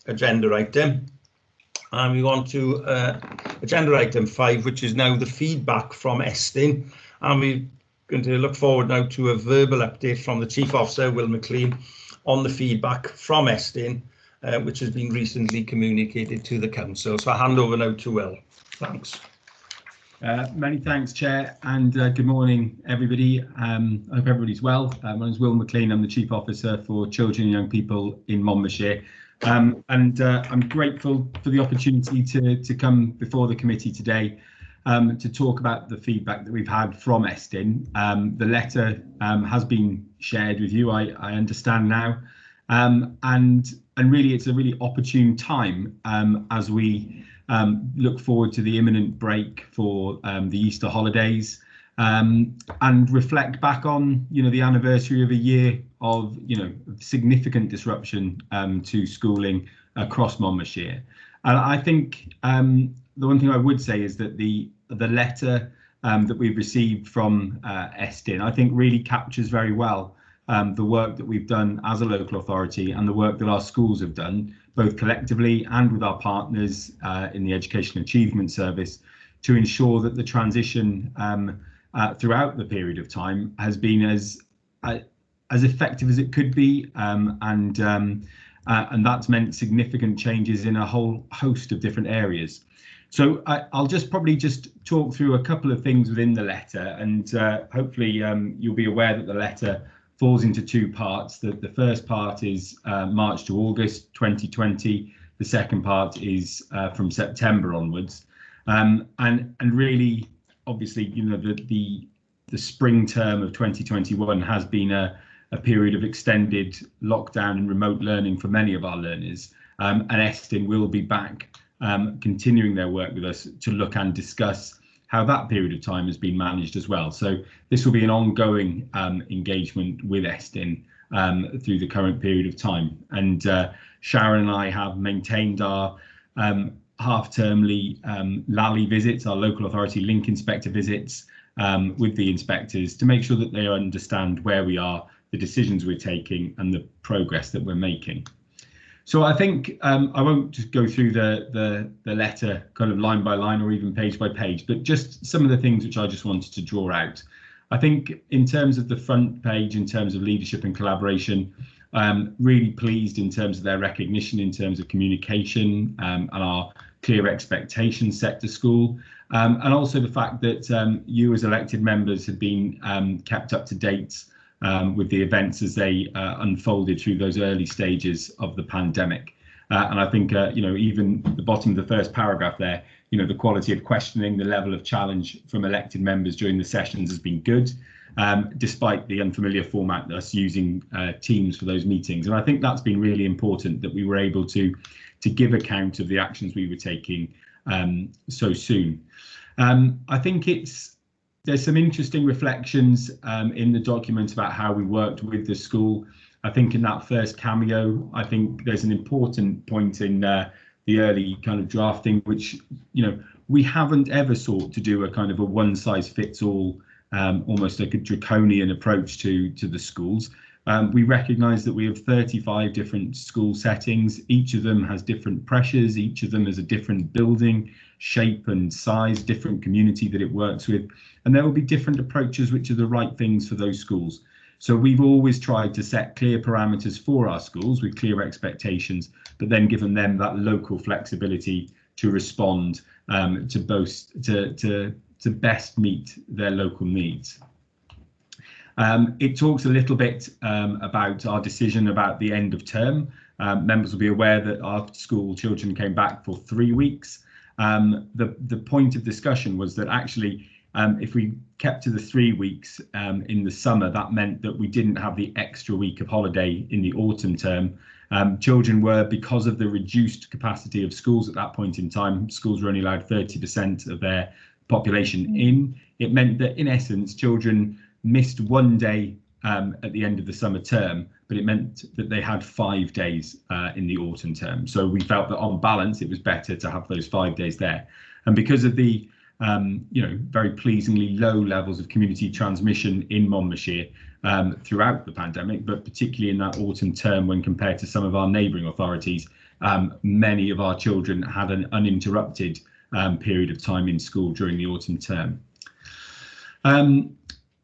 agenda item, and we want to agenda item 5, which is now the feedback from Estyn, and we're going to look forward now to a verbal update from the Chief Officer, Will McLean, on the feedback from Estyn, which has been recently communicated to the Council. So I hand over now to Will. Thanks. Many thanks, Chair, and good morning, everybody. I hope everybody's well. My name is Will McLean. I'm the Chief Officer for Children and Young People in Monmouthshire, and I'm grateful for the opportunity to come before the committee today to talk about the feedback that we've had from Estyn. The letter has been shared with you, I understand now, and really it's a really opportune time as we look forward to the imminent break for the Easter holidays, and reflect back on, the anniversary of a year of, significant disruption to schooling across Monmouthshire. And I think the one thing I would say is that the letter that we've received from Estyn, I think really captures very well the work that we've done as a local authority and the work that our schools have done, both collectively and with our partners in the Education Achievement Service, to ensure that the transition throughout the period of time has been as effective as it could be, and that's meant significant changes in a whole host of different areas. So I'll probably just talk through a couple of things within the letter, and hopefully you'll be aware that the letter falls into two parts. The first part is March to August 2020. The second part is from September onwards, and really, obviously, the spring term of 2021 has been a period of extended lockdown and remote learning for many of our learners, and Estyn will be back continuing their work with us to look and discuss how that period of time has been managed as well. So this will be an ongoing engagement with Estyn through the current period of time. And Sharon and I have maintained our half-termly LALI visits, our local authority link inspector visits, with the inspectors to make sure that they understand where we are, the decisions we're taking and the progress that we're making. So I think I won't just go through the letter kind of line by line or even page by page, but just some of the things which I just wanted to draw out. I think in terms of the front page, in terms of leadership and collaboration, really pleased in terms of their recognition, in terms of communication and our clear expectations set to school, and also the fact that you as elected members have been kept up to date with the events as they unfolded through those early stages of the pandemic. And I think, even the bottom of the first paragraph there, the quality of questioning, the level of challenge from elected members during the sessions has been good, despite the unfamiliar format, us using Teams for those meetings. And I think that's been really important, that we were able to give account of the actions we were taking so soon. I think there's some interesting reflections in the document about how we worked with the school. I think in that first cameo, I think there's an important point in the early kind of drafting, which, we haven't ever sought to do a kind of a one size fits all, almost like a draconian approach to the schools. We recognise that we have 35 different school settings. Each of them has different pressures. Each of them has a different building shape and size, different community that it works with. And there will be different approaches which are the right things for those schools. So we've always tried to set clear parameters for our schools with clear expectations, but then given them that local flexibility to respond to best meet their local needs. It talks a little bit about our decision about the end of term. Members will be aware that our school children came back for 3 weeks. The point of discussion was that actually, if we kept to the 3 weeks in the summer, that meant that we didn't have the extra week of holiday in the autumn term. Children were, because of the reduced capacity of schools at that point in time, schools were only allowed 30% of their population in. It meant that in essence, children missed 1 day at the end of the summer term, but it meant that they had 5 days in the autumn term. So we felt that on balance, it was better to have those 5 days there. And because of the very pleasingly low levels of community transmission in Monmouthshire throughout the pandemic, but particularly in that autumn term when compared to some of our neighbouring authorities, many of our children had an uninterrupted period of time in school during the autumn term.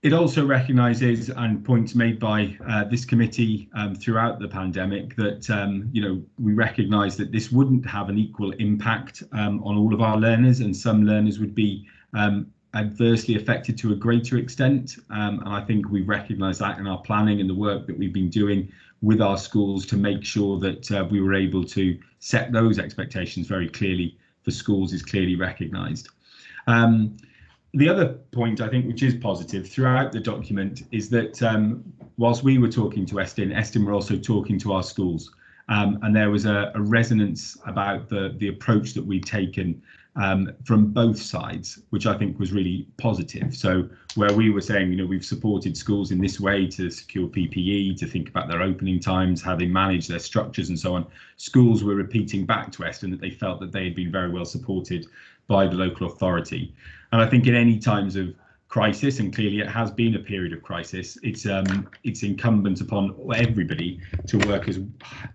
It also recognises, and points made by this committee throughout the pandemic, that we recognise that this wouldn't have an equal impact on all of our learners, and some learners would be adversely affected to a greater extent. And I think we recognise that in our planning and the work that we've been doing with our schools to make sure that we were able to set those expectations very clearly for schools is clearly recognised. The other point, I think, which is positive throughout the document is that whilst we were talking to Estin were also talking to our schools, and there was a resonance about the approach that we'd taken from both sides, which I think was really positive. So where we were saying, we've supported schools in this way to secure PPE, to think about their opening times, how they manage their structures and so on, schools were repeating back to Estin that they felt that they had been very well supported by the local authority. And I think in any times of crisis, and clearly it has been a period of crisis, it's incumbent upon everybody to work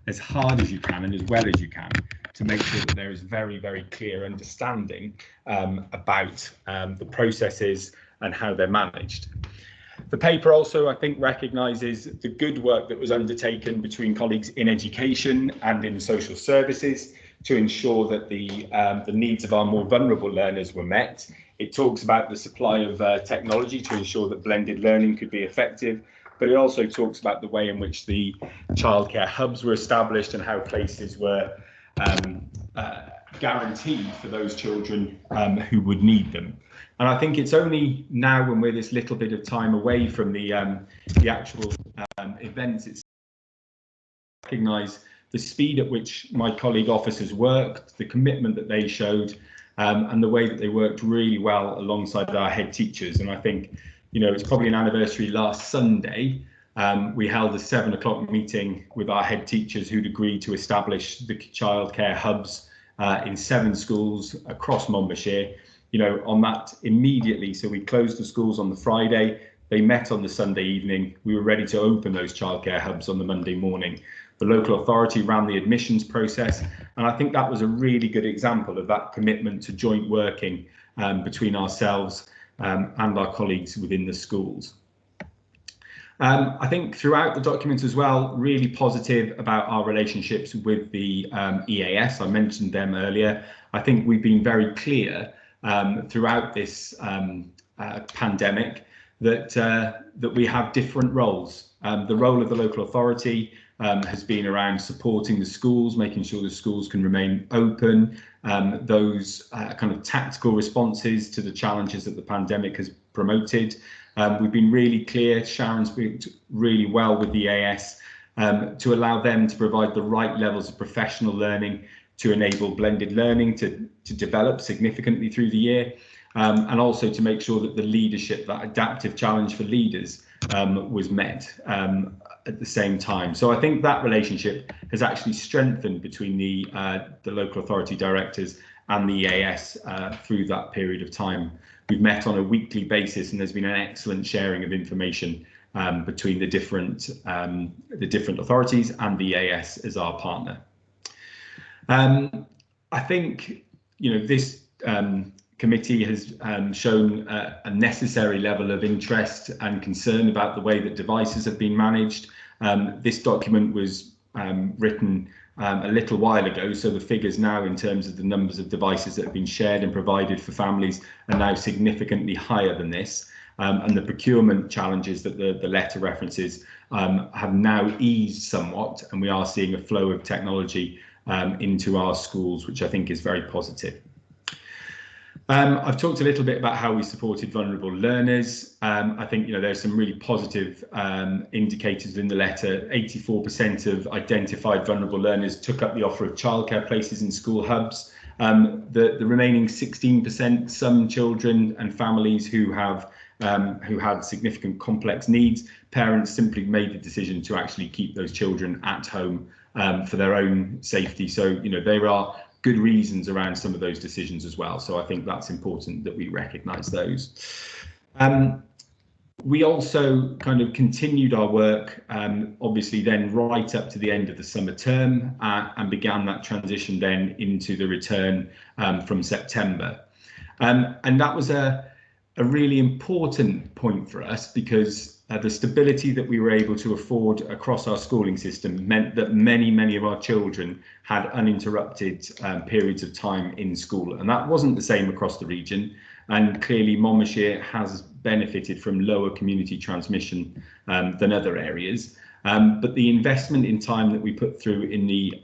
as hard as you can and as well as you can to make sure that there is very, very clear understanding about the processes and how they're managed. The paper also, I think, recognises the good work that was undertaken between colleagues in education and in social services to ensure that the needs of our more vulnerable learners were met. It talks about the supply of technology to ensure that blended learning could be effective, but it also talks about the way in which the childcare hubs were established and how places were guaranteed for those children who would need them. And I think it's only now, when we're this little bit of time away from the actual events, it's recognise the speed at which my colleague officers worked, the commitment that they showed, and the way that they worked really well alongside our head teachers. And I think, it's probably an anniversary last Sunday. We held a 7 o'clock meeting with our head teachers who'd agreed to establish the childcare hubs in 7 schools across Monmouthshire, on that immediately. So we closed the schools on the Friday, they met on the Sunday evening, we were ready to open those childcare hubs on the Monday morning. The local authority ran the admissions process, and I think that was a really good example of that commitment to joint working between ourselves and our colleagues within the schools. I think throughout the document as well, really positive about our relationships with the EAS. I mentioned them earlier. I think we've been very clear throughout this pandemic that we have different roles. The role of the local authority has been around supporting the schools, making sure the schools can remain open, those kind of tactical responses to the challenges that the pandemic has promoted. We've been really clear, Sharon's worked really well with the EAS to allow them to provide the right levels of professional learning to enable blended learning to develop significantly through the year, and also to make sure that the leadership, that adaptive challenge for leaders was met at the same time. So I think that relationship has actually strengthened between the local authority directors and the EAS through that period of time. We've met on a weekly basis, and there's been an excellent sharing of information between the different authorities and the EAS as our partner. I think this committee has shown a necessary level of interest and concern about the way that devices have been managed. This document was written a little while ago, so the figures now in terms of the numbers of devices that have been shared and provided for families are now significantly higher than this. And the procurement challenges that the letter references have now eased somewhat, and we are seeing a flow of technology into our schools, which I think is very positive. I've talked a little bit about how we supported vulnerable learners. I think there's some really positive indicators in the letter. 84% of identified vulnerable learners took up the offer of childcare places in school hubs, The remaining 16%, some children and families who had significant complex needs, parents simply made the decision to actually keep those children at home for their own safety. So, there are good reasons around some of those decisions as well. So I think that's important that we recognise those. We also kind of continued our work, obviously then right up to the end of the summer term, and began that transition then into the return from September. And that was a really important point for us, because the stability that we were able to afford across our schooling system meant that many of our children had uninterrupted periods of time in school. And that wasn't the same across the region. And clearly Monmouthshire has benefited from lower community transmission than other areas. But the investment in time that we put through in the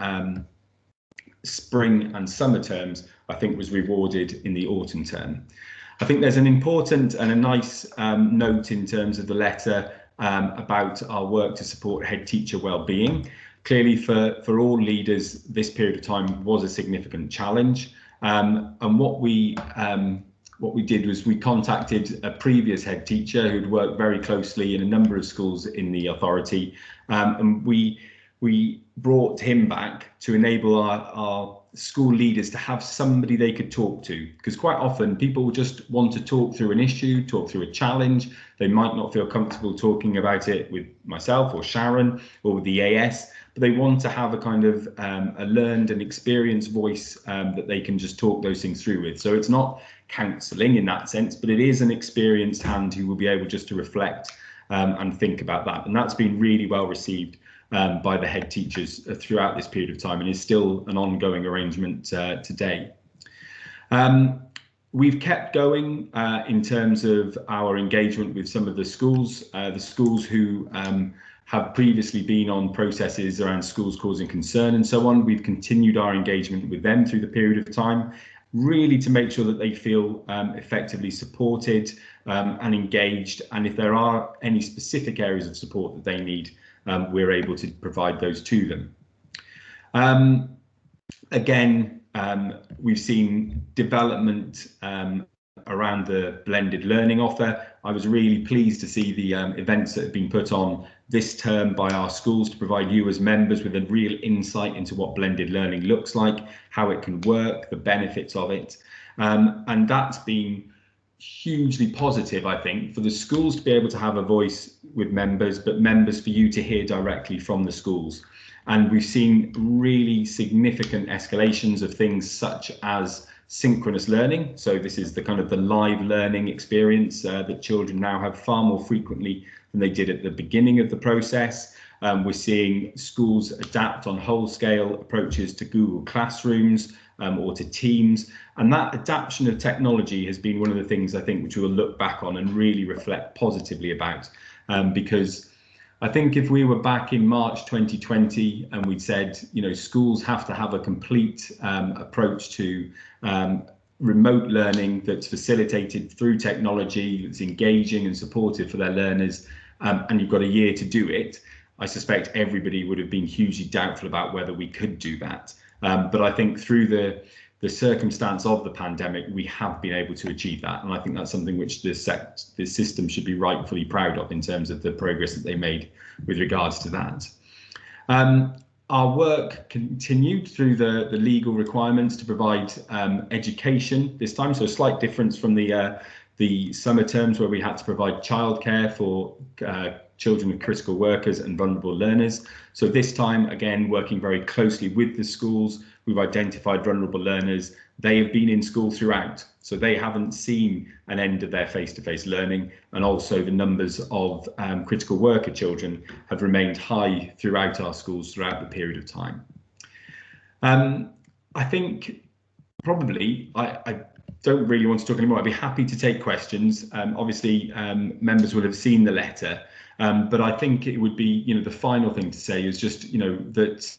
spring and summer terms, I think, was rewarded in the autumn term. I think there's an important and a nice note in terms of the letter about our work to support head teacher wellbeing. Clearly, for all leaders, this period of time was a significant challenge. And what we did was we contacted a previous head teacher who'd worked very closely in a number of schools in the authority, and we brought him back to enable our school leaders to have somebody they could talk to, because quite often people just want to talk through an issue, talk through a challenge. They might not feel comfortable talking about it with myself or Sharon or with the AS, but they want to have a kind of a learned and experienced voice that they can just talk those things through with. So it's not counselling in that sense, but it is an experienced hand who will be able just to reflect and think about that. And that's been really well received by the head teachers throughout this period of time, and is still an ongoing arrangement today. We've kept going in terms of our engagement with some of the schools who have previously been on processes around schools causing concern and so on. We've continued our engagement with them through the period of time, really to make sure that they feel effectively supported and engaged. And if there are any specific areas of support that they need, we're able to provide those to them. Again, we've seen development around the blended learning offer. I was really pleased to see the events that have been put on this term by our schools to provide you as members with a real insight into what blended learning looks like, how it can work, the benefits of it. And that's been hugely positive, I think, for the schools to be able to have a voice with members, but members for you to hear directly from the schools. And we've seen really significant escalations of things such as synchronous learning. So this is the kind of the live learning experience that children now have far more frequently than they did at the beginning of the process. We're seeing schools adapt on whole scale approaches to Google Classrooms or to Teams. And that adaptation of technology has been one of the things I think which we'll look back on and really reflect positively about, because I think if we were back in March 2020 and we'd said, schools have to have a complete approach to remote learning that's facilitated through technology, that's engaging and supportive for their learners, and you've got a year to do it, I suspect everybody would have been hugely doubtful about whether we could do that. But I think through the circumstance of the pandemic, we have been able to achieve that. And I think that's something which the system should be rightfully proud of in terms of the progress that they made with regards to that. Our work continued through the legal requirements to provide education this time. So a slight difference from the summer terms where we had to provide childcare for children of critical workers and vulnerable learners. So this time, again, working very closely with the schools, we've identified vulnerable learners. They have been in school throughout, so they haven't seen an end of their face-to-face learning. And also the numbers of critical worker children have remained high throughout our schools throughout the period of time. I think probably I don't really want to talk anymore. I'd be happy to take questions. Obviously, members will have seen the letter, but I think it would be, the final thing to say is just, that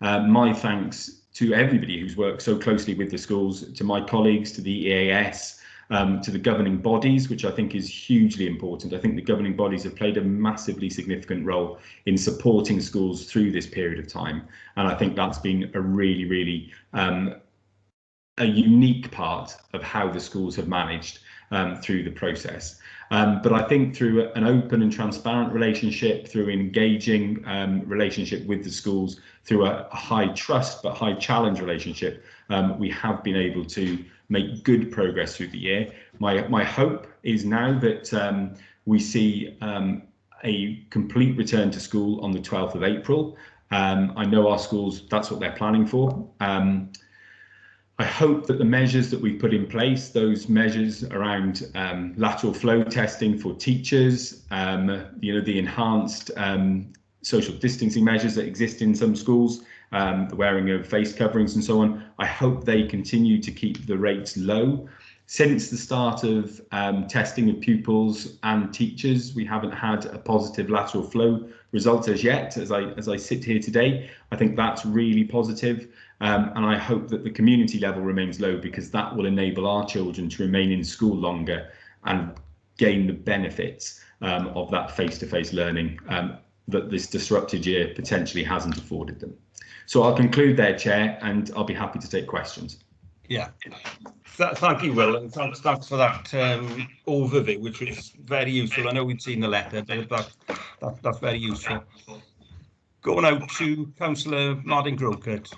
my thanks to everybody who's worked so closely with the schools, to my colleagues, to the EAS, to the governing bodies, which I think is hugely important. I think the governing bodies have played a massively significant role in supporting schools through this period of time. And I think that's been a really, really a unique part of how the schools have managed through the process. But I think through an open and transparent relationship, through engaging relationship with the schools, through a high trust but high challenge relationship, we have been able to make good progress through the year. My hope is now that we see a complete return to school on the 12th of April. I know our schools, that's what they're planning for. I hope that the measures that we've put in place, those measures around lateral flow testing for teachers, the enhanced social distancing measures that exist in some schools, the wearing of face coverings and so on, I hope they continue to keep the rates low. Since the start of testing of pupils and teachers, we haven't had a positive lateral flow result as yet. As I sit here today, I think that's really positive, and I hope that the community level remains low, because that will enable our children to remain in school longer and gain the benefits of that face-to-face learning that this disrupted year potentially hasn't afforded them. So I'll conclude there, Chair, and I'll be happy to take questions. Yeah, thank you, Will, and thanks for that overview, which was very useful. I know we'd seen the letter, but that's very useful. Going out to Councillor Martin Grocott.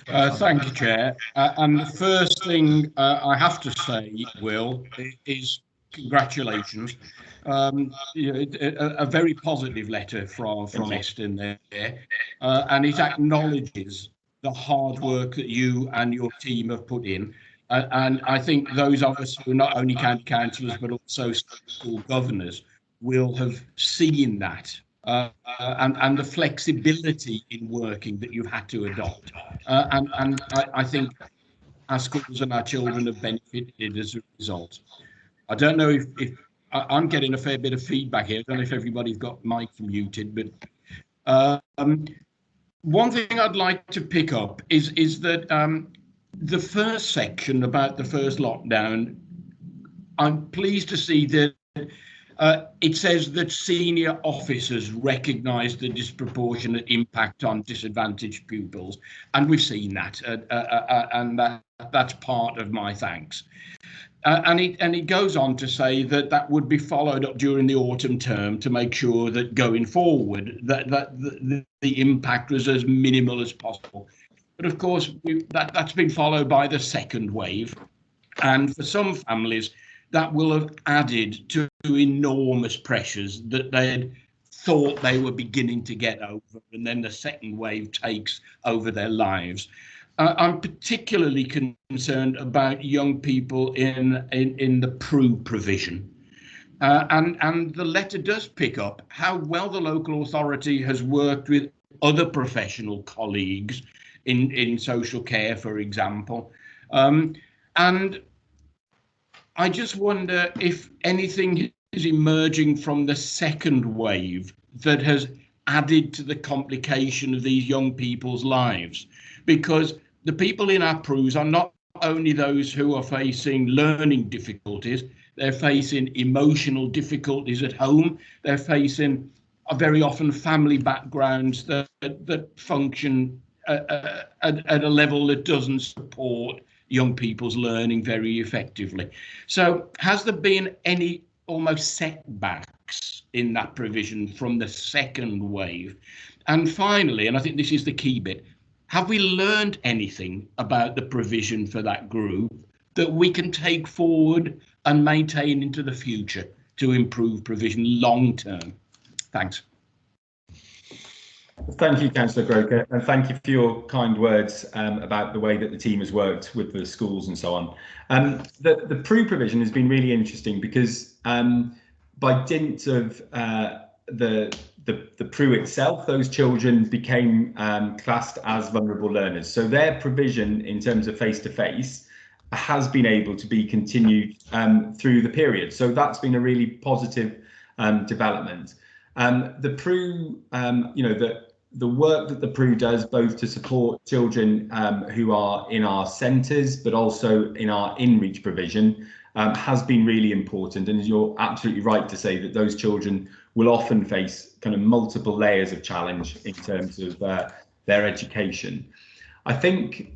Thank you, Chair. And the first thing I have to say, Will, is congratulations. A very positive letter from Eston there, and it acknowledges the hard work that you and your team have put in. And I think those of us who are not only county councillors but also school governors will have seen that and the flexibility in working that you've had to adopt. And I think our schools and our children have benefited as a result. I don't know if I'm getting a fair bit of feedback here. I don't know if everybody's got mics muted, but one thing I'd like to pick up is that the first section about the first lockdown, I'm pleased to see that it says that senior officers recognise the disproportionate impact on disadvantaged pupils, and we've seen that, and that's part of my thanks. And it goes on to say that would be followed up during the autumn term to make sure that going forward that the impact was as minimal as possible. But of course, that's been followed by the second wave, and for some families that will have added to enormous pressures that they had thought they were beginning to get over, and then the second wave takes over their lives. I'm particularly concerned about young people in the PRU provision. And the letter does pick up how well the local authority has worked with other professional colleagues in social care, for example. And I just wonder if anything is emerging from the second wave that has added to the complication of these young people's lives, because the people in our PRUs are not only those who are facing learning difficulties, they're facing emotional difficulties at home, they're facing very often family backgrounds that function at a level that doesn't support young people's learning very effectively. So has there been any almost setbacks in that provision from the second wave? And finally, and I think this is the key bit, have we learned anything about the provision for that group that we can take forward and maintain into the future to improve provision long term? Thanks. Thank you, Councillor Grocott, and thank you for your kind words about the way that the team has worked with the schools and so on. The PRU provision has been really interesting because by dint of the PRU itself, those children became classed as vulnerable learners. So their provision in terms of face-to-face has been able to be continued through the period. So that's been a really positive development. The PRU, the work that the PRU does both to support children who are in our centres, but also in our in-reach provision, has been really important. And you're absolutely right to say that those children will often face kind of multiple layers of challenge in terms of their education. I think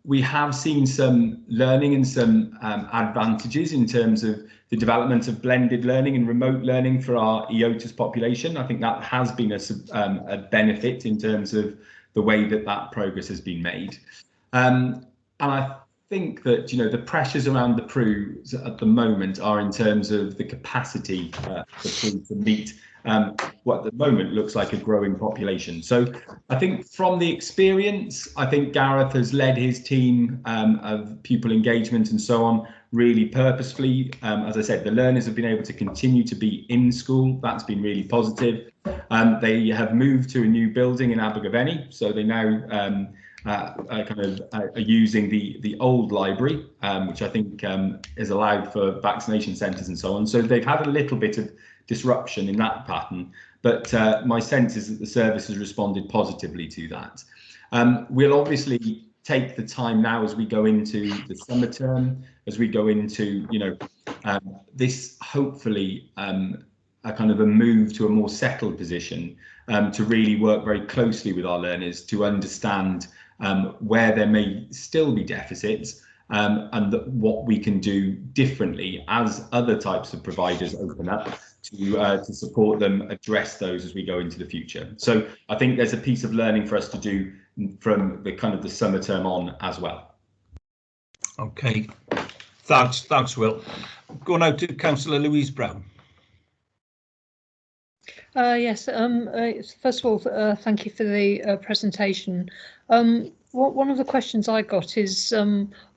we have seen some learning and some advantages in terms of the development of blended learning and remote learning for our EOTAS population. I think that has been a benefit in terms of the way that that progress has been made. And I think that, you know, the pressures around the PRUs at the moment are in terms of the capacity for PRU to meet what at the moment looks like a growing population. So I think from the experience, I think Gareth has led his team of pupil engagement and so on really purposefully. As I said, the learners have been able to continue to be in school. That's been really positive. They have moved to a new building in Abergavenny, so they now are using the old library, which I think is allowed for vaccination centres and so on. So they've had a little bit of disruption in that pattern, but my sense is that the service has responded positively to that. We'll obviously take the time now as we go into the summer term, as we go into, you know, this hopefully a kind of a move to a more settled position, to really work very closely with our learners to understand where there may still be deficits, and what we can do differently as other types of providers open up to support them address those as we go into the future. So I think there's a piece of learning for us to do from the kind of the summer term on as well. Okay, thanks Will. Go now to Councillor Louise Brown. Yes, first of all, thank you for the presentation. One of the questions I got is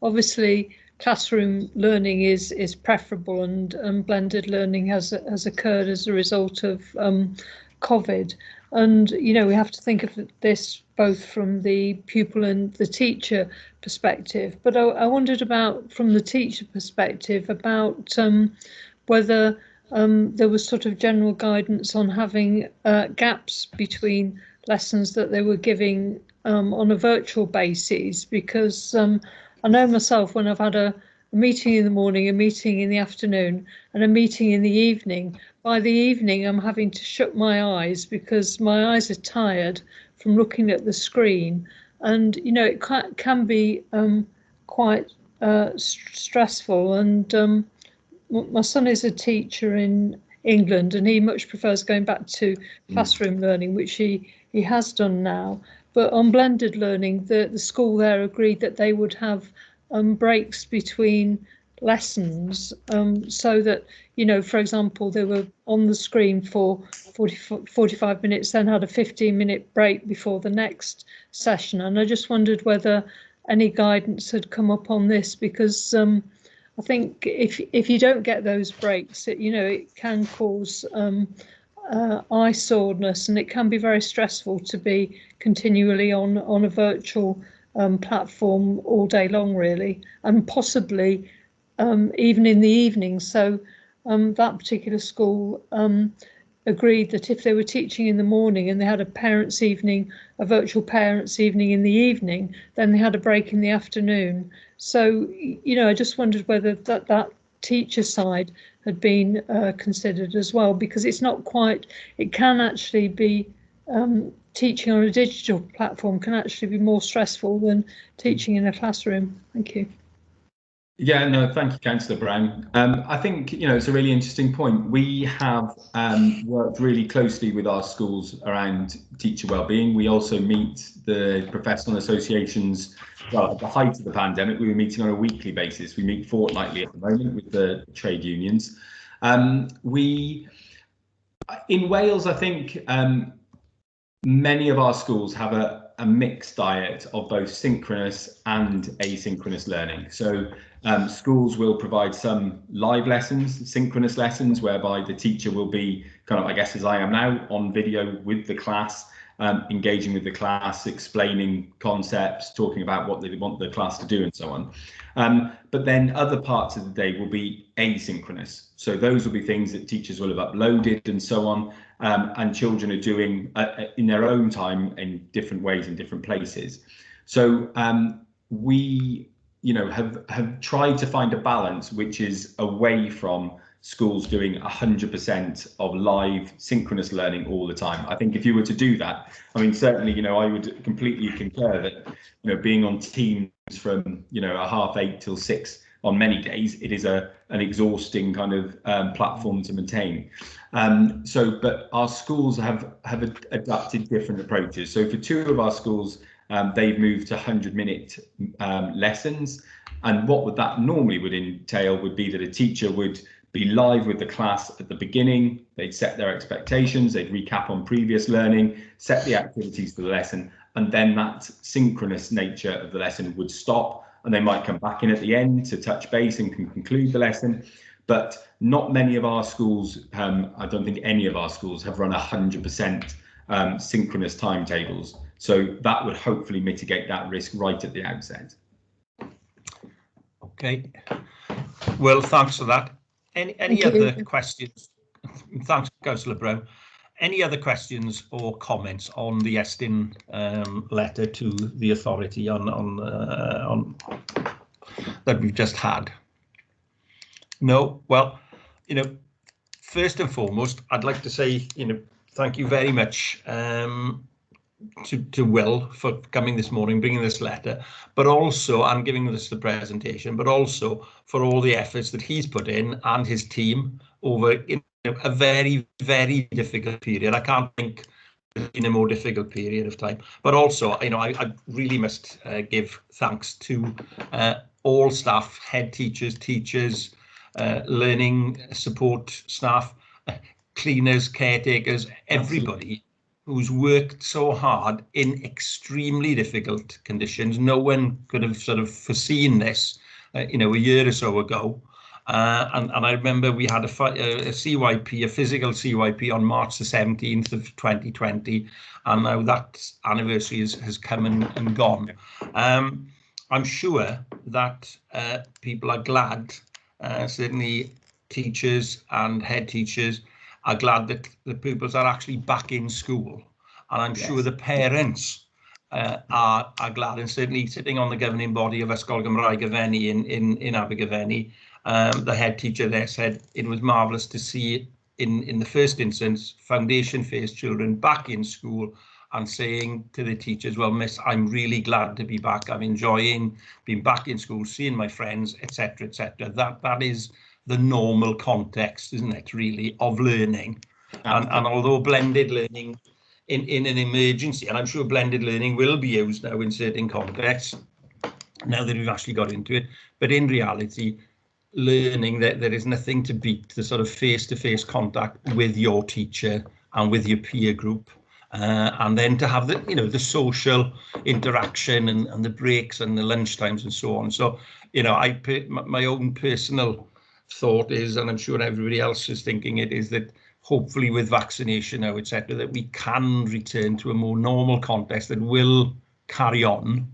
obviously classroom learning is preferable, and blended learning has occurred as a result of COVID. And, you know, we have to think of this both from the pupil and the teacher perspective. But I wondered about, from the teacher perspective, about whether there was sort of general guidance on having gaps between lessons that they were giving on a virtual basis, because I know myself, when I've had a meeting in the morning, a meeting in the afternoon and a meeting in the evening, by the evening I'm having to shut my eyes because my eyes are tired from looking at the screen. And, you know, it can be quite stressful. And my son is a teacher in England, and he much prefers going back to classroom learning, which he has done now. But on blended learning, the school there agreed that they would have breaks between lessons, so that, you know, for example, they were on the screen for 45 minutes, then had a 15-minute break before the next session. And I just wondered whether any guidance had come up on this, because I think if you don't get those breaks, it can cause eye soreness, and it can be very stressful to be continually on a virtual platform all day long, really, and possibly even in the evening. So that particular school agreed that if they were teaching in the morning and they had a parents' evening, a virtual parents' evening in the evening, then they had a break in the afternoon. So, you know, I just wondered whether that teacher side had been considered as well, because it's not quite, it can actually be, teaching on a digital platform can actually be more stressful than teaching in a classroom. Thank you. Yeah, no, thank you, Councillor Brown. I think, you know, it's a really interesting point. We have worked really closely with our schools around teacher wellbeing. We also meet the professional associations. Well, at the height of the pandemic, we were meeting on a weekly basis. We meet fortnightly at the moment with the trade unions. In Wales, I think many of our schools have a mixed diet of both synchronous and asynchronous learning. So schools will provide some live lessons, synchronous lessons, whereby the teacher will be kind of, I guess, as I am now, on video with the class, engaging with the class, explaining concepts, talking about what they want the class to do and so on. But then other parts of the day will be asynchronous. So those will be things that teachers will have uploaded and so on, and children are doing in their own time in different ways in different places. So we, you know, have tried to find a balance which is away from schools doing 100% of live synchronous learning all the time. I think if you were to do that, I mean, certainly, you know, I would completely concur that, you know, being on Teams from, you know, 8:30 till 6 on many days, it is an exhausting kind of platform to maintain. But our schools have adapted different approaches. So for 2 of our schools, they've moved to 100-minute lessons. And what would that normally would entail would be that a teacher would be live with the class at the beginning, they'd set their expectations, they'd recap on previous learning, set the activities for the lesson, and then that synchronous nature of the lesson would stop, and they might come back in at the end to touch base and conclude the lesson. But not many of our schools, I don't think any of our schools have run 100% synchronous timetables. So that would hopefully mitigate that risk right at the outset. Okay, well, thanks for that. Any other questions? Thanks, Councillor Brown. Any other questions or comments on the Estyn letter to the authority on that we've just had? No. Well, you know, first and foremost, I'd like to say, you know, thank you very much to Will for coming this morning, bringing this letter, but also, and giving us the presentation, but also for all the efforts that he's put in and his team over a very, very difficult period. I can't think in a more difficult period of time. But also, you know, I really must give thanks to all staff, head teachers, teachers, learning support staff, cleaners, caretakers, everybody who's worked so hard in extremely difficult conditions. No one could have sort of foreseen this, you know, a year or so ago. And I remember we had a CYP, a physical CYP on March the 17th of 2020, and now that anniversary has come and gone. I'm sure that people are glad, certainly teachers and head teachers are glad that the pupils are actually back in school, and I'm sure the parents are glad, and certainly sitting on the governing body of Ysgol Gymraeg Efenni in Abergavenny, the head teacher there said it was marvellous to see in the first instance foundation-phase children back in school and saying to the teachers, well, miss, I'm really glad to be back, I'm enjoying being back in school, seeing my friends, etc., etc. That is the normal context, isn't it, really, of learning. And although blended learning in an emergency, and I'm sure blended learning will be used now in certain contexts, now that we've actually got into it, but in reality, learning, that there is nothing to beat the sort of face-to-face contact with your teacher and with your peer group, and then to have the, you know, the social interaction and the breaks and the lunch times and so on. So, you know, my own personal thought is, and I'm sure everybody else is thinking it, is that hopefully with vaccination now, etc., that we can return to a more normal context that will carry on.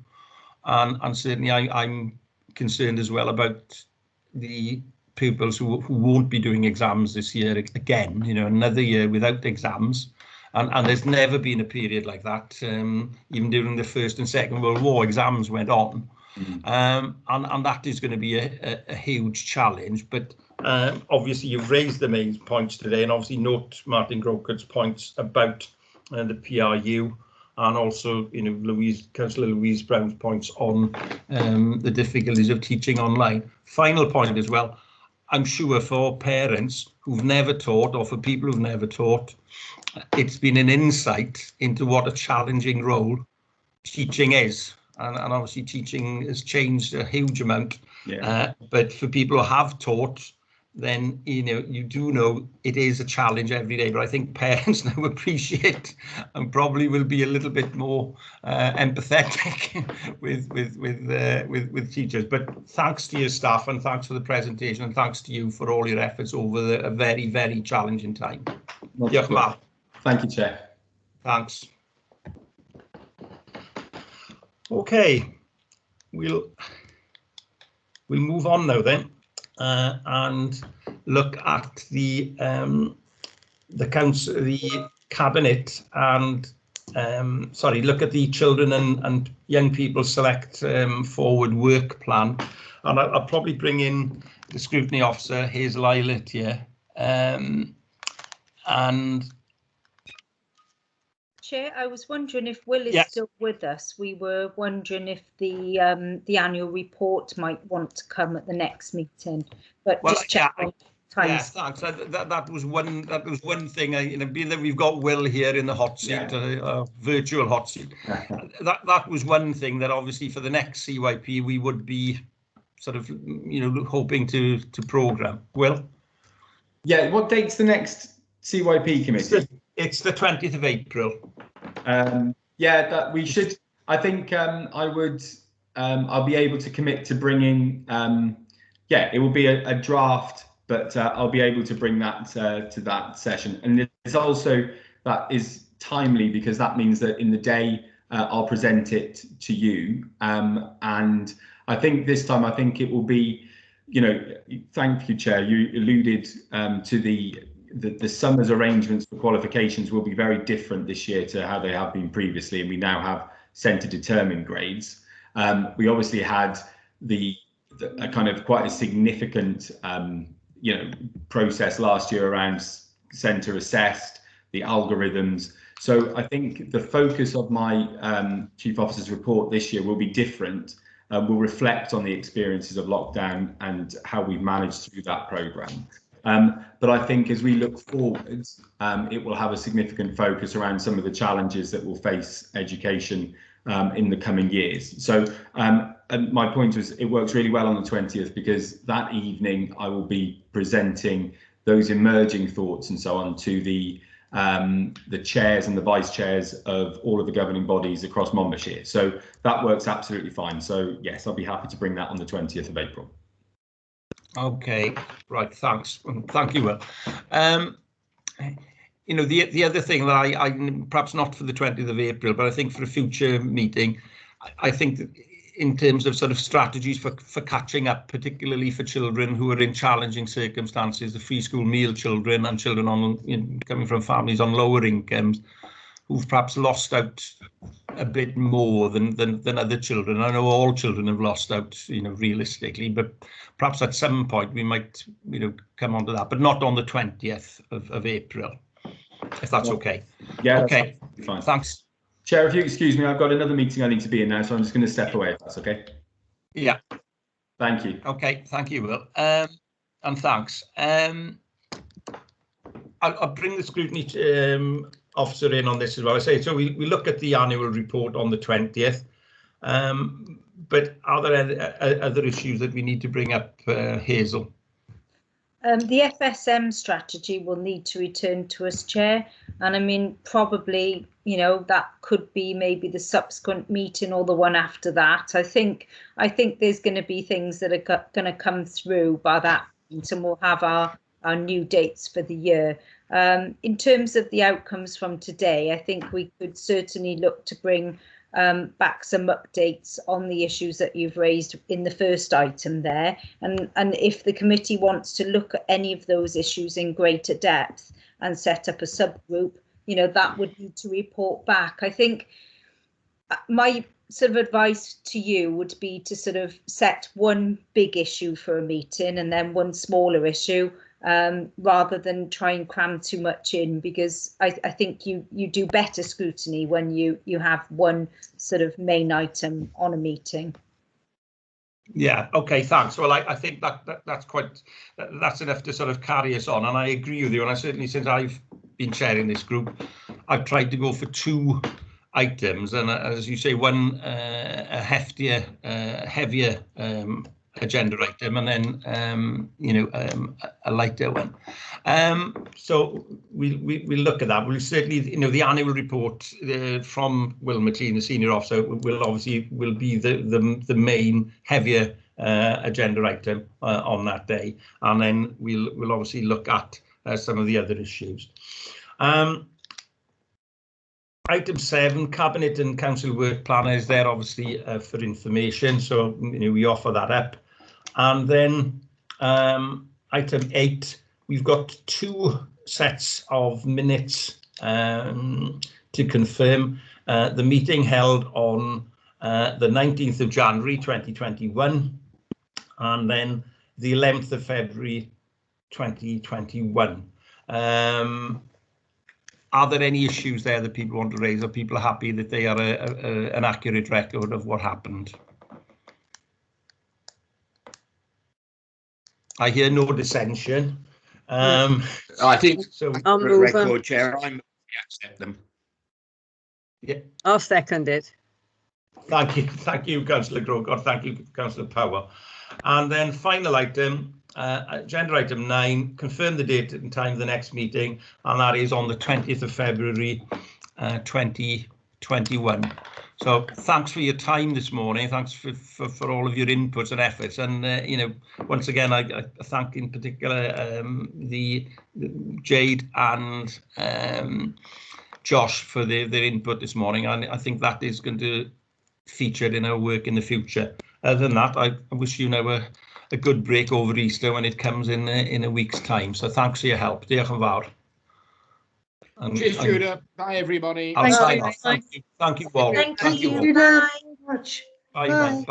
And certainly I'm concerned as well about the pupils who won't be doing exams this year again, you know, another year without exams. And there's never been a period like that. Even during the First and Second World War, exams went on. And that is going to be a huge challenge. But obviously, you've raised the main points today, and obviously note Martin Groker's points about the PRU, and also, you know, Councillor Louise Brown's points on the difficulties of teaching online. Final point as well, I'm sure for parents who've never taught, or for people who've never taught, it's been an insight into what a challenging role teaching is. And obviously teaching has changed a huge amount. But for people who have taught, then, you know, you do know it is a challenge every day. But I think parents now appreciate and probably will be a little bit more empathetic with teachers. But thanks to your staff, and thanks for the presentation, and thanks to you for all your efforts over a very, very challenging time. Thank you, Chair. Thanks. Okay, we'll move on now then, and look at the council, the cabinet, and look at the children and young people select forward work plan. And I'll probably bring in the scrutiny officer, Hazel Eilert here. And Chair, I was wondering if Will is Yes. still with us. We were wondering if the annual report might want to come at the next meeting, but Well, just check on yeah, times. thanks. That was one thing. You know, being that we've got Will here in the hot seat, virtual hot seat, that was one thing that obviously for the next CYP we would be sort of, you know, hoping to program. Will? Yeah, what date's the next CYP committee? It's the 20th of April. Yeah, that we should. I think I'll be able to commit to bringing. Yeah, it will be a draft, but I'll be able to bring that to that session. And it's also, that is timely because that means that in the day I'll present it to you. And I think this time, I think it will be, you know, thank you, Chair. You alluded to the summer's arrangements for qualifications will be very different this year to how they have been previously, and we now have centre determined grades. We obviously had a kind of quite a significant you know, process last year around centre assessed, the algorithms. So I think the focus of my Chief Officer's report this year will be different. Will reflect on the experiences of lockdown and how we've managed through that programme. But I think as we look forwards, it will have a significant focus around some of the challenges that will face education in the coming years. So and my point was, it works really well on the 20th because that evening I will be presenting those emerging thoughts and so on to the chairs and the vice chairs of all of the governing bodies across Monmouthshire. So that works absolutely fine. So yes, I'll be happy to bring that on the 20th of April. Okay, right, thanks. Thank you, Will. You know, the other thing that I perhaps not for the 20th of April, but I think for a future meeting, I think that in terms of sort of strategies for catching up, particularly for children who are in challenging circumstances, the free school meal children and children on, you know, coming from families on lower incomes, who've perhaps lost out a bit more than other children. I know all children have lost out, you know, realistically, but perhaps at some point we might, you know, come on to that, but not on the 20th of April, if that's okay. Yeah. Okay. Fine. Thanks. Chair, if you excuse me, I've got another meeting I need to be in now, so I'm just going to step away if that's okay. Yeah. Thank you. Okay. Thank you, Will. And thanks. I'll bring the scrutiny officer in on this as well. I say, so we look at the annual report on the 20th, but are there other issues that we need to bring up, Hazel? The FSM strategy will need to return to us, Chair, and I mean probably, you know, that could be maybe the subsequent meeting or the one after that. I think there's going to be things that are going to come through by that point, and we'll have our new dates for the year. In terms of the outcomes from today, I think we could certainly look to bring back some updates on the issues that you've raised in the first item there, and if the committee wants to look at any of those issues in greater depth and set up a subgroup, you know, that would need to report back. I think my sort of advice to you would be to sort of set one big issue for a meeting and then one smaller issue, rather than try and cram too much in, because I think you do better scrutiny when you have one sort of main item on a meeting. Yeah, okay, thanks. Well, I think that's enough to sort of carry us on, and I agree with you. And I certainly, since I've been chairing this group, I've tried to go for two items, and as you say, one a heftier, heavier agenda item, and then you know, a lighter one. So we look at that. We'll certainly, you know, the annual report from Will McLean, the senior officer, will be the main heavier agenda item on that day, and then we'll obviously look at some of the other issues. Item 7, Cabinet and Council Work Planner, is there obviously for information, so you know, we offer that up. And then item 8, we've got 2 sets of minutes to confirm. The meeting held on the 19th of January 2021, and then the 11th of February 2021. Are there any issues there that people want to raise? Are people happy that they are an accurate record of what happened? I hear no dissension. I think so. I'll move record, Chair. I accept them. Yeah. I'll second it. Thank you, Councillor Grocott. Thank you, Councillor Power. And then final item, agenda item 9, confirm the date and time of the next meeting, and that is on the 20th of February 2021. So thanks for your time this morning. Thanks for all of your inputs and efforts. And you know, once again, I thank in particular the Jade and Josh for their input this morning. And I think that is going to feature in our work in the future. Other than that, I wish you know a good break over Easter when it comes in a week's time. So thanks for your help. Diolch yn fawr. Cheers, Judah. Bye, everybody. I'll sign you. off. Thank you all. Thank you. all. Bye. Bye. Bye.